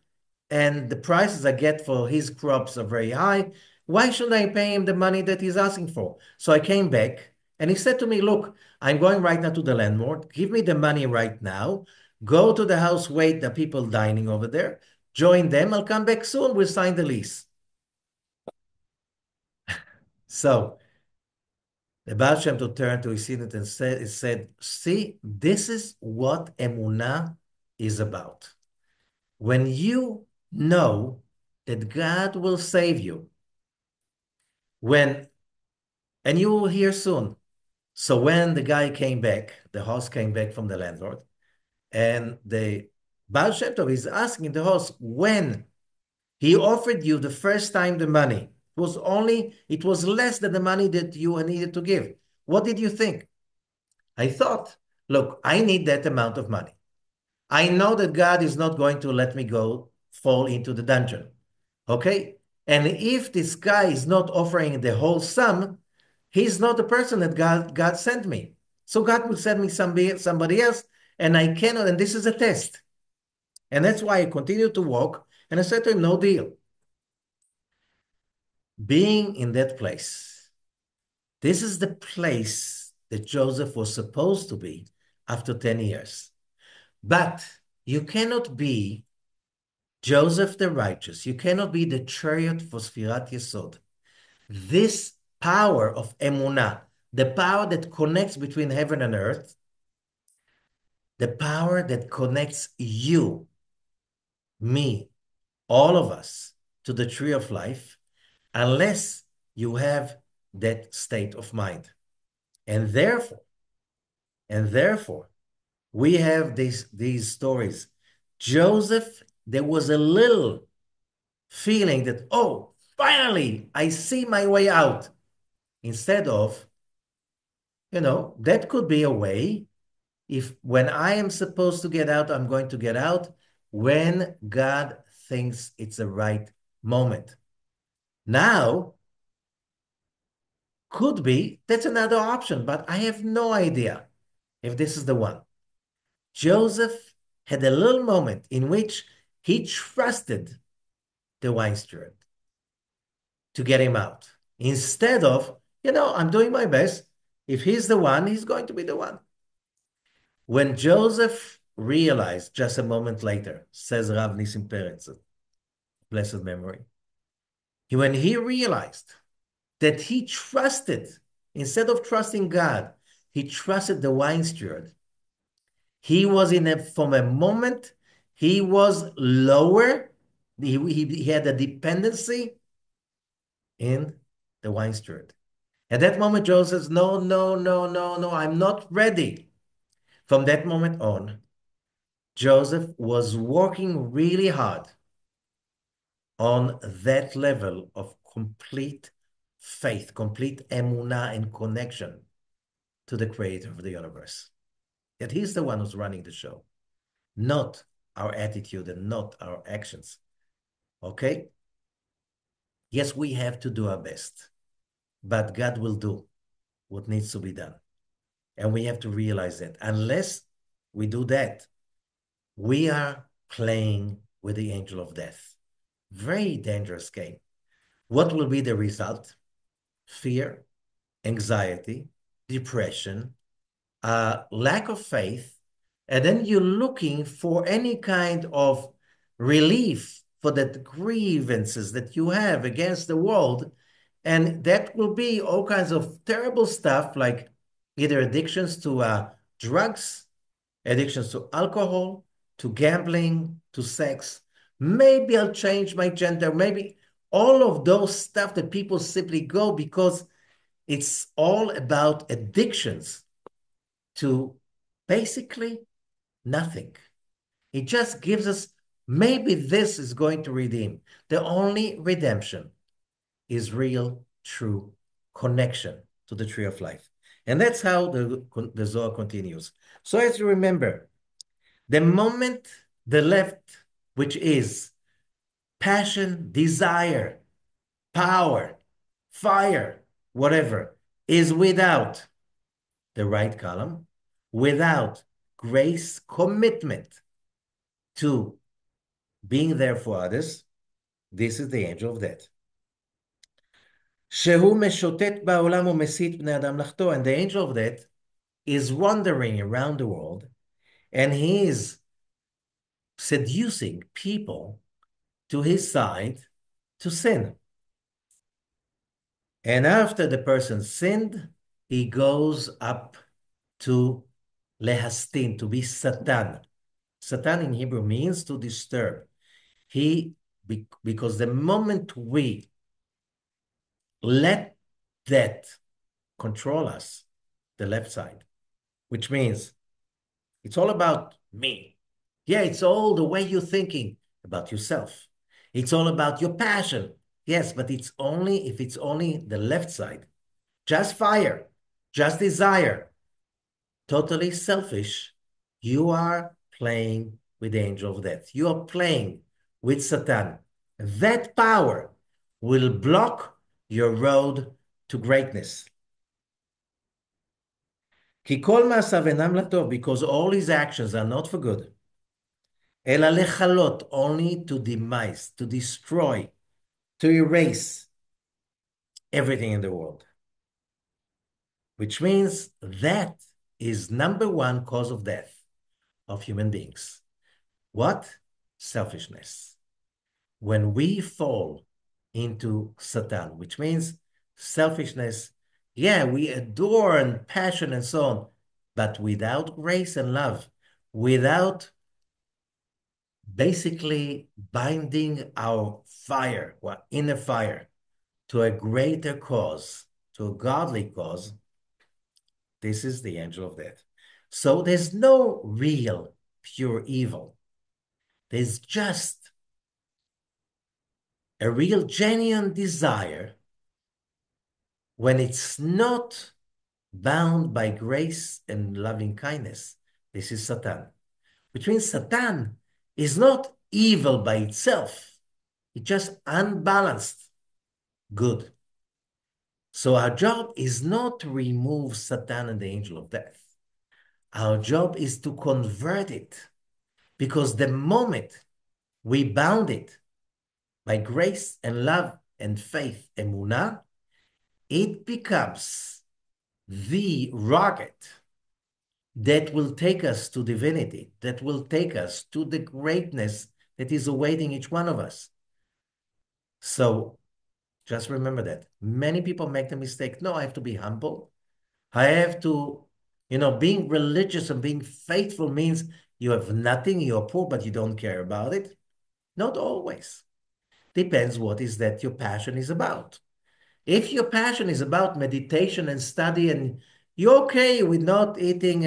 and the prices I get for his crops are very high. Why should I pay him the money that he's asking for? So I came back and he said to me, look, I'm going right now to the landlord. Give me the money right now. Go to the house, wait, the people dining over there. Join them. I'll come back soon. We'll sign the lease. So the Baal Shem Tov turned to his student and said, see, this is what Emunah is about. When you know that God will save you, when, and you will hear soon. So when the guy came back, the host came back from the landlord, and the Baal Shem Tov is asking the host, when he offered you the first time the money, it was less than the money that you needed to give. What did you think? I thought, look, I need that amount of money. I know that God is not going to let me go fall into the dungeon. Okay? And if this guy is not offering the whole sum, he's not the person that God sent me. So God will send me somebody else, and I cannot, and this is a test. And that's why I continued to walk, and I said to him, no deal. Being in that place, this is the place that Joseph was supposed to be after 10 years. But you cannot be Joseph the righteous. You cannot be the chariot for Sfirat Yesod. This power of Emunah, the power that connects between heaven and earth, the power that connects you, me, all of us to the tree of life, unless you have that state of mind. And therefore, we have these stories. Joseph, there was a little feeling that, oh, finally, I see my way out. Instead of, that could be a way. If when I am supposed to get out, I'm going to get out when God thinks it's the right moment. Now, could be, that's another option, but I have no idea if this is the one. Joseph had a little moment in which he trusted the wine steward to get him out. Instead of, I'm doing my best. If he's the one, he's going to be the one. When Joseph realized just a moment later, says Rav Nissim Peretz, blessed memory, when he realized that he trusted, instead of trusting God, he trusted the wine steward. He was from a moment, he was lower. He had a dependency in the wine steward. At that moment, Joseph says, no, no, no, no, no, I'm not ready. From that moment on, Joseph was working really hard on that level of complete faith, complete emunah and connection to the creator of the universe. That he's the one who's running the show, not our attitude and not our actions. Okay? Yes, we have to do our best, but God will do what needs to be done. And we have to realize that unless we do that, we are playing with the angel of death. Very dangerous game. What will be the result? Fear, anxiety, depression, lack of faith, and then you're looking for any kind of relief for the grievances that you have against the world. And that will be all kinds of terrible stuff like either addictions to drugs, addictions to alcohol, to gambling, to sex. Maybe I'll change my gender. Maybe all of those stuff that people simply go because it's all about addictions to basically nothing. It just gives us, maybe this is going to redeem. The only redemption is real, true connection to the tree of life. And that's how the Zohar continues. So as you remember, the moment the left, which is passion, desire, power, fire, whatever, is without the right column, without grace, commitment to being there for others. This is the angel of death. שהוא משוטט בעולם ומסית בני אדם לחטוא. And the angel of death is wandering around the world and he is seducing people to his side to sin. And after the person sinned, he goes up to lehastin, to be Satan. Satan in Hebrew means to disturb. Because the moment we let that control us, the left side, which means it's all about me. Yeah, it's all the way you're thinking about yourself. It's all about your passion. Yes, but it's only if it's only the left side. Just fire, just desire, totally selfish. You are playing with the angel of death. You are playing with Satan. That power will block your road to greatness. כי כל מעשיו אינם לטוב, because all his actions are not for good. אלא לכלות, only to demise, to destroy, to erase everything in the world. Which means that is number one cause of death of human beings. What? Selfishness. When we fall into Satan, which means selfishness, yeah, we adore and passion and so on, but without grace and love, without basically binding our fire, our inner fire, to a greater cause, to a godly cause, this is the angel of death. So there's no real pure evil. There's just a real genuine desire when it's not bound by grace and loving kindness. This is Satan. Which means Satan is not evil by itself. It's just unbalanced good. So our job is not to remove Satan and the angel of death. Our job is to convert it. Because the moment we bound it by grace and love and faith, emunah, it becomes the rocket that will take us to divinity, that will take us to the greatness that is awaiting each one of us. So just remember that. Many people make the mistake. No, I have to be humble. I have to, being religious and being faithful means you have nothing, you're poor, but you don't care about it. Not always. Depends what is that your passion is about. If your passion is about meditation and study and you're okay with not eating,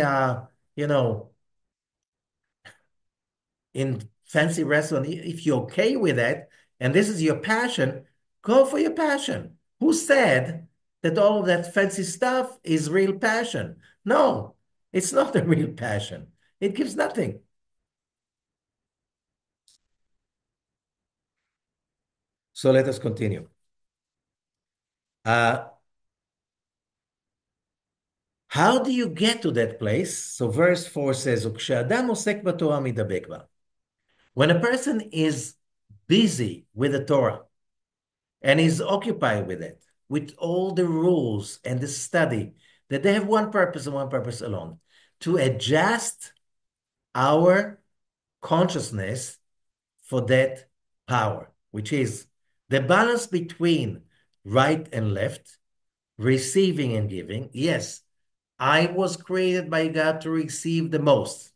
in fancy restaurant, if you're okay with that, and this is your passion, go for your passion. Who said that all of that fancy stuff is real passion? No, it's not a real passion. It gives nothing. So let us continue. How do you get to that place? So verse 4 says, "וכשאדם עוסק בתורה מדבק בה." When a person is busy with the Torah and is occupied with it, with all the rules and the study, that they have one purpose and one purpose alone, to adjust our consciousness for that power, which is the balance between right and left, receiving and giving. Yes, I was created by God to receive the most.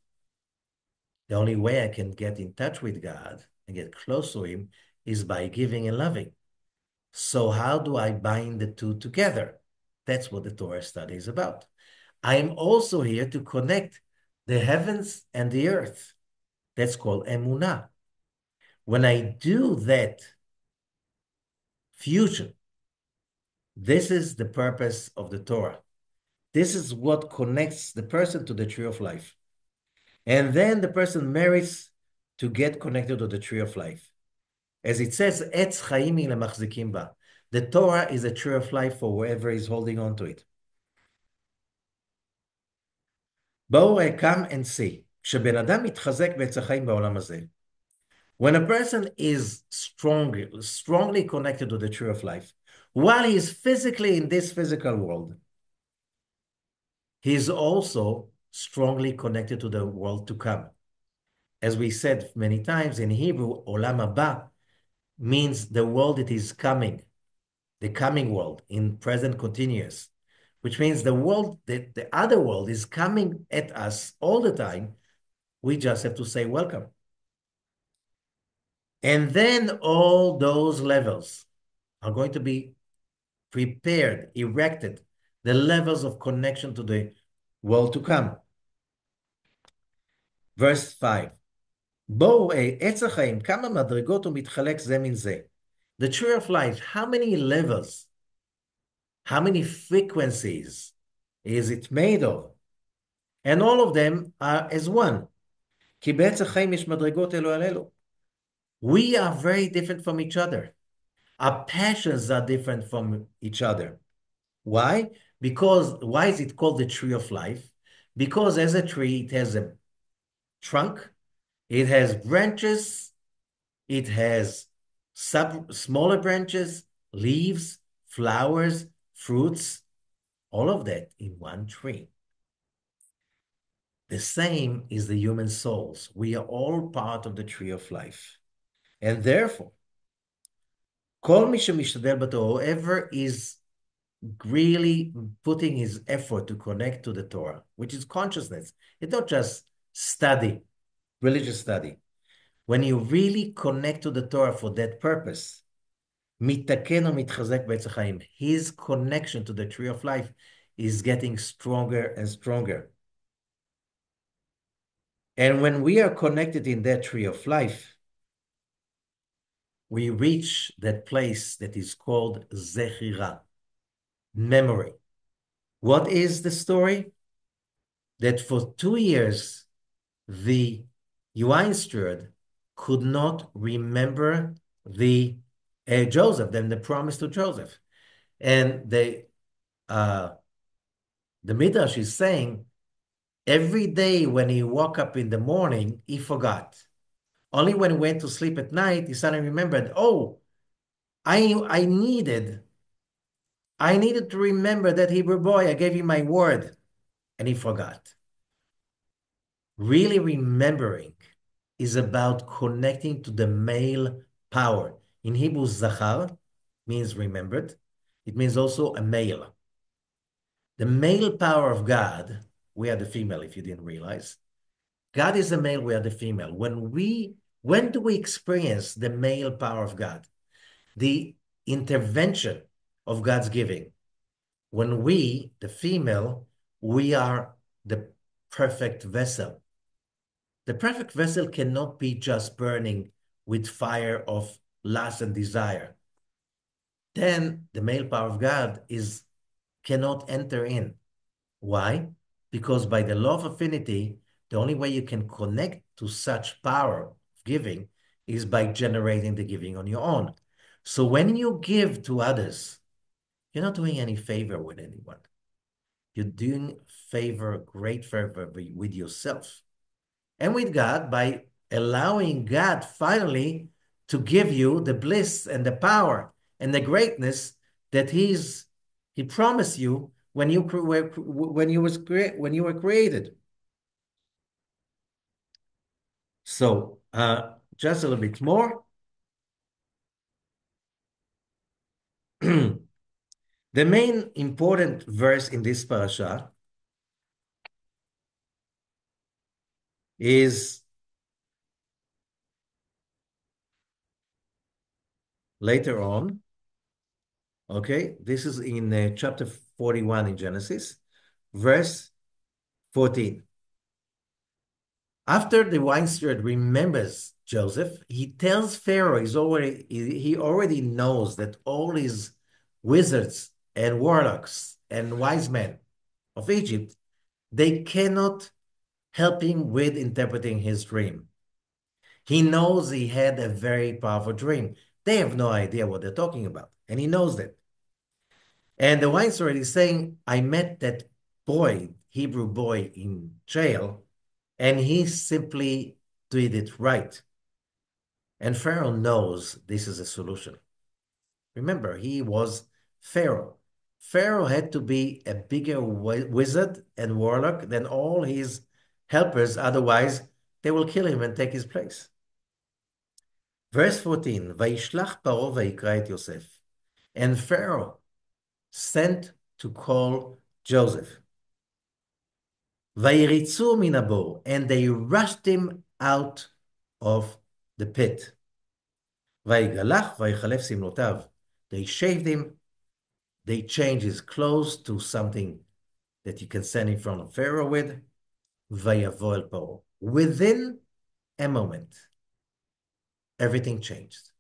The only way I can get in touch with God and get close to him is by giving and loving. So how do I bind the two together? That's what the Torah study is about. I am also here to connect the heavens and the earth. That's called emunah. When I do that fusion, this is the purpose of the Torah. This is what connects the person to the tree of life. And then the person merits to get connected to the tree of life. As it says, Etz chaim lemachzikim ba. The Torah is a tree of life for whoever is holding on to it. בואו come and see. כשבן אדם מתחזק בעץ החיים בעולם הזה, When a person is strongly connected to the tree of life, while he is physically in this physical world, he is also strongly connected to the world to come. As we said many times in Hebrew, Olam Haba means the world that is coming, the coming world in present continuous, which means the world, the other world is coming at us all the time. We just have to say welcome. And then all those levels are going to be prepared, erected, the levels of connection to the world to come. Verse 5. בואו, עץ החיים, כמה מדרגות הוא מתחלק זה מן זה. The tree of life, how many levels, how many frequencies is it made of? And all of them are as one. כי בעץ החיים יש מדרגות אלו על אלו. We are very different from each other. Our passions are different from each other. Why? Because, why is it called the tree of life? Because as a tree, it has a trunk, it has branches, it has smaller branches, leaves, flowers, fruits, all of that in one tree. The same is the human souls. We are all part of the tree of life. And therefore, כל מי שמשתדל בתורה, whoever is really putting his effort to connect to the Torah, which is consciousness. It's not just study, religious study. When you really connect to the Torah for that purpose, מתקן ומתחזק בעץ החיים. His connection to the tree of life is getting stronger and stronger. And when we are connected in that tree of life, we reach that place that is called zechira, memory. What is the story? That for 2 years, the wine steward could not remember the Joseph, then the promise to Joseph. And the Midrash is saying, every day when he woke up in the morning, he forgot. Only when he went to sleep at night, he suddenly remembered, oh, I needed to remember that Hebrew boy. I gave him my word. And he forgot. Really remembering is about connecting to the male power. In Hebrew, Zohar means remembered. It means also a male. The male power of God, we are the female, if you didn't realize. God is the male, we are the female. When do we experience the male power of God? The intervention of God's giving. When we, the female, we are the perfect vessel. The perfect vessel cannot be just burning with fire of lust and desire. Then the male power of God cannot enter in. Why? Because by the law of affinity, the only way you can connect to such power of giving is by generating the giving on your own. So when you give to others, you're not doing any favor with anyone. You're doing great favor with yourself and with God by allowing God finally to give you the bliss and the power and the greatness that He promised you when you were created. So just a little bit more. The main important verse in this parasha is later on. Okay, this is in chapter 41 in Genesis, verse 14. After the wine steward remembers Joseph, he tells Pharaoh he already knows that all his wizards and warlocks and wise men of Egypt, they cannot help him with interpreting his dream. He knows he had a very powerful dream. They have no idea what they're talking about, and he knows that. And the wine steward is saying, I met that boy, Hebrew boy in jail, and he simply did it right. And Pharaoh knows this is a solution. Remember, he was Pharaoh. Pharaoh had to be a bigger wizard and warlock than all his helpers, otherwise they will kill him and take his place. Verse 14, וישלח פרעה ויקרא את יוסף. And Pharaoh sent to call Joseph. ויריצו מן הבור, and they rushed him out of the pit. ויגלח ויחלף שמלותיו. They shaved him, they changed his clothes to something that you can stand in front of Pharaoh with. ויבוא אל פרעה. Within a moment, everything changed.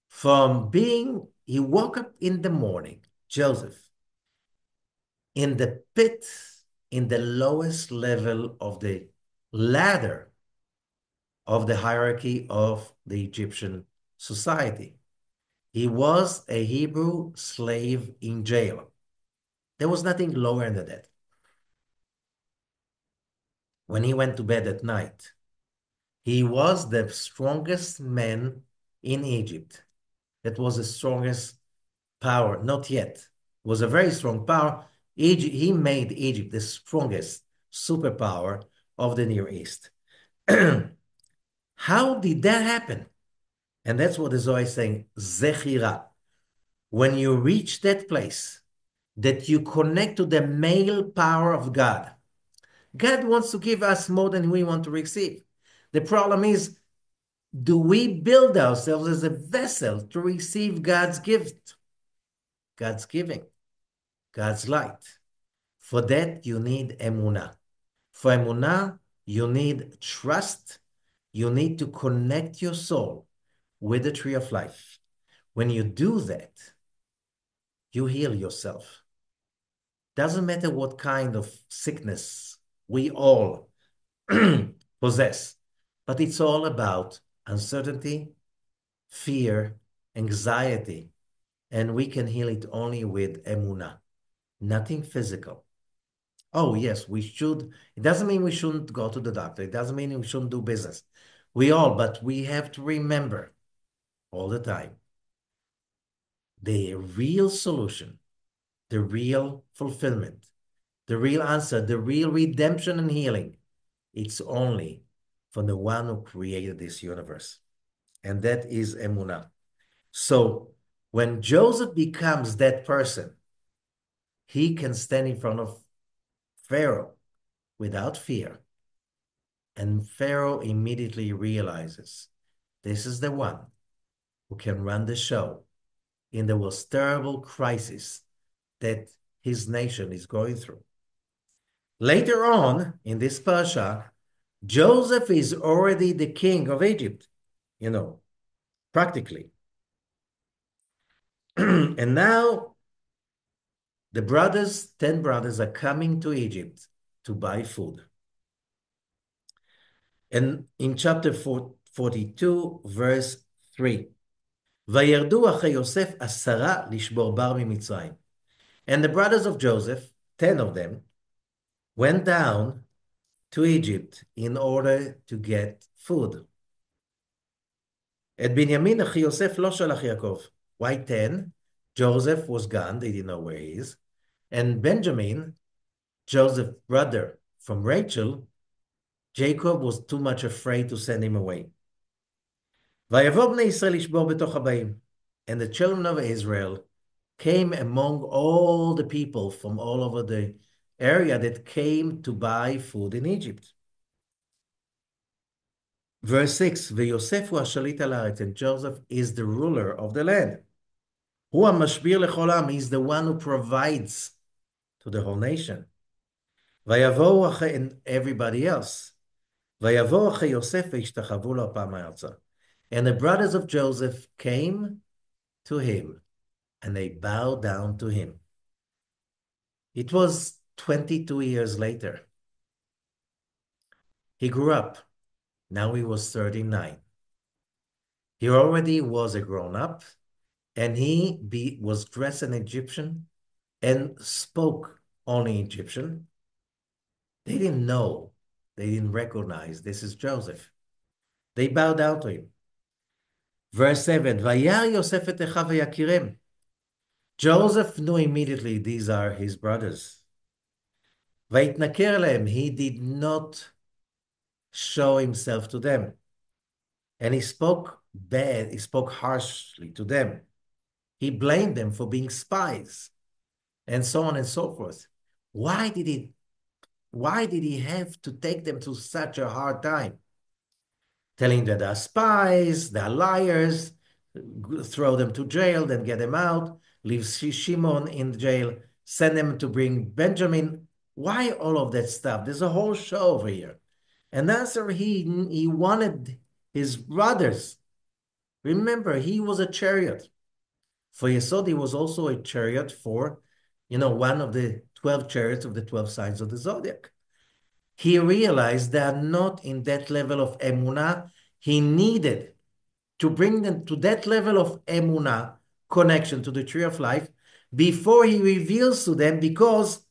From being, he woke up in the morning, Joseph, in the pit, in the lowest level of the ladder of the hierarchy of the Egyptian society. He was a Hebrew slave in jail. There was nothing lower than that. When he went to bed at night, he was the strongest man in Egypt. That was the strongest power, not yet. It was a very strong power. He made Egypt the strongest superpower of the Near East. How did that happen? And that's what the Zohar is saying, Zechira. When you reach that place, that you connect to the male power of God. God wants to give us more than we want to receive. The problem is, do we build ourselves as a vessel to receive God's gift, God's giving, God's light? For that, you need emunah. For emunah, you need trust. You need to connect your soul with the tree of life. When you do that, you heal yourself. Doesn't matter what kind of sickness we all possess, but it's all about uncertainty, fear, anxiety, and we can heal it only with emunah, nothing physical. Oh, yes, we should. It doesn't mean we shouldn't go to the doctor. It doesn't mean we shouldn't do business. But we have to remember all the time, the real solution, the real fulfillment, the real answer, the real redemption and healing, it's only from the one who created this universe. And that is emunah. So when Joseph becomes that person, he can stand in front of Pharaoh without fear. And Pharaoh immediately realizes this is the one who can run the show in the most terrible crisis that his nation is going through. Later on in this Parashah, Joseph is already the king of Egypt, practically. And now the 10 brothers are coming to Egypt to buy food. And in chapter 42, verse 3, וירדו אחרי יוסף 10 לשבור בר ממצרים. And the brothers of Joseph, 10 of them, went down to Egypt in order to get food. את בנימין אחי יוסף לא שלח יעקב. Why 10? Joseph was gone, they didn't know where he is. And Benjamin, Joseph's brother from Rachel, Jacob was too much afraid to send him away. ויבוא בני ישראל לשבור בתוך הבאים. And the children of Israel came among all the people from all over the area that came to buy food in Egypt. Verse 6, ויוסף הוא השליט על הארץ, and Joseph is the ruler of the land. הוא המשביר לכל העם, he's the one who provides to the whole nation. ויבואו אחרי, and everybody else. ויבואו אחרי יוסף והשתחוו לו הפעם הארצה. And the brothers of Joseph came to him, and they bowed down to him. It was 22 years later. He grew up. Now he was 39. He already was a grown-up, and he was dressed in Egyptian and spoke only Egyptian. They didn't know. They didn't recognize this is Joseph. They bowed down to him. Verse 7, Vayar Yosef et Echav vayakirem. Joseph knew immediately these are his brothers. Vayitnaker lehem, he did not show himself to them. And he spoke bad, he spoke harshly to them. He blamed them for being spies, and so on and so forth. Why did he have to take them to such a hard time? Telling that they're spies, they're liars, throw them to jail, then get them out, leave Shimon in jail, send them to bring Benjamin. Why all of that stuff? There's a whole show over here. And that's where he wanted his brothers. Remember, he was a chariot. For Yesod, he was also a chariot for, one of the 12 chariots of the 12 signs of the zodiac. He realized they are not in that level of emunah. He needed to bring them to that level of emunah, connection to the tree of life, before he reveals to them, because,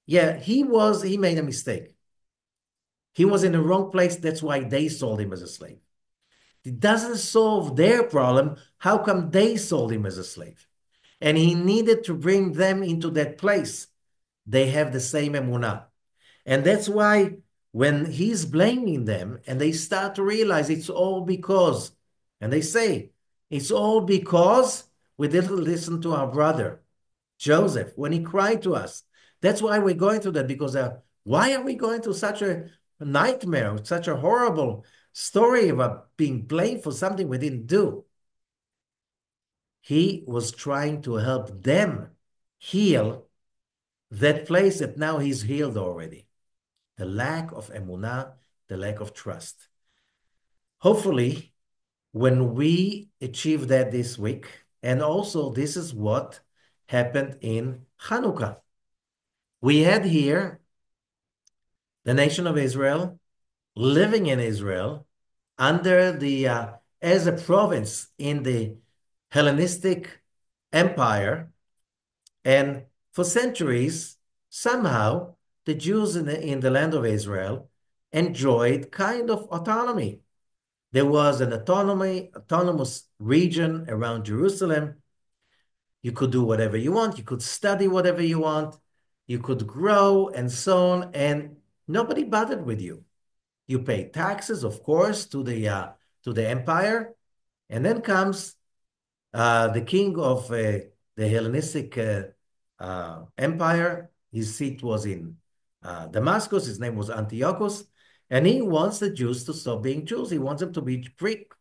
he made a mistake. He was in the wrong place. That's why they sold him as a slave. It doesn't solve their problem. How come they sold him as a slave? And he needed to bring them into that place. They have the same emunah. And that's why when he's blaming them and they start to realize it's all because, and they say, it's all because we didn't listen to our brother, Joseph, when he cried to us. That's why we're going through that, because why are we going through such a nightmare, such a horrible story about being blamed for something we didn't do? He was trying to help them heal that place that now he's healed already. The lack of emunah, the lack of trust. Hopefully, when we achieve that this week, and also this is what happened in Hanukkah. We had here the nation of Israel living in Israel under as a province in the Hellenistic Empire. And for centuries, somehow, the Jews in the land of Israel enjoyed kind of autonomy. There was an autonomous region around Jerusalem. You could do whatever you want. You could study whatever you want. You could grow and so on, and nobody bothered with you. You pay taxes, of course, to the empire, and then comes the king of the Hellenistic empire. His seat was in Damascus. His name was Antiochus, and he wants the Jews to stop being Jews. He wants them to be Greek.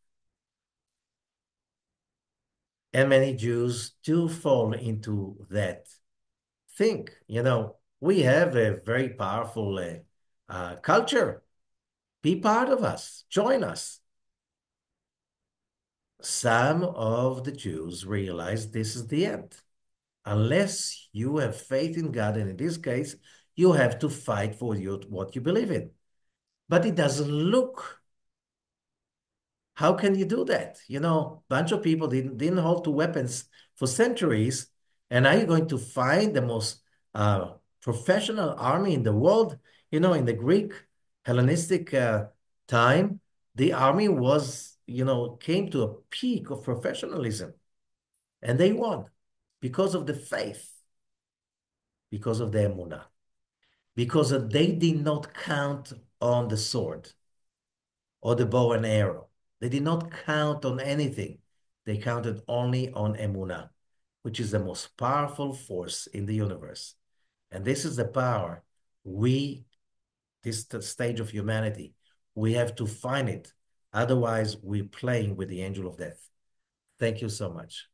And many Jews do fall into that thing. We have a very powerful culture. Be part of us. Join us. Some of the Jews realize this is the end. Unless you have faith in God, and in this case, you have to fight for what you believe in. But it doesn't look. How can you do that? A bunch of people didn't hold to weapons for centuries, and are you going to find the most professional army in the world? In the Greek Hellenistic time, the army came to a peak of professionalism, and they won because of the faith, because of the emunah, because they did not count on the sword or the bow and arrow. They did not count on anything. They counted only on emunah, which is the most powerful force in the universe. And this is the power this stage of humanity, we have to find it. Otherwise, we're playing with the angel of death. Thank you so much.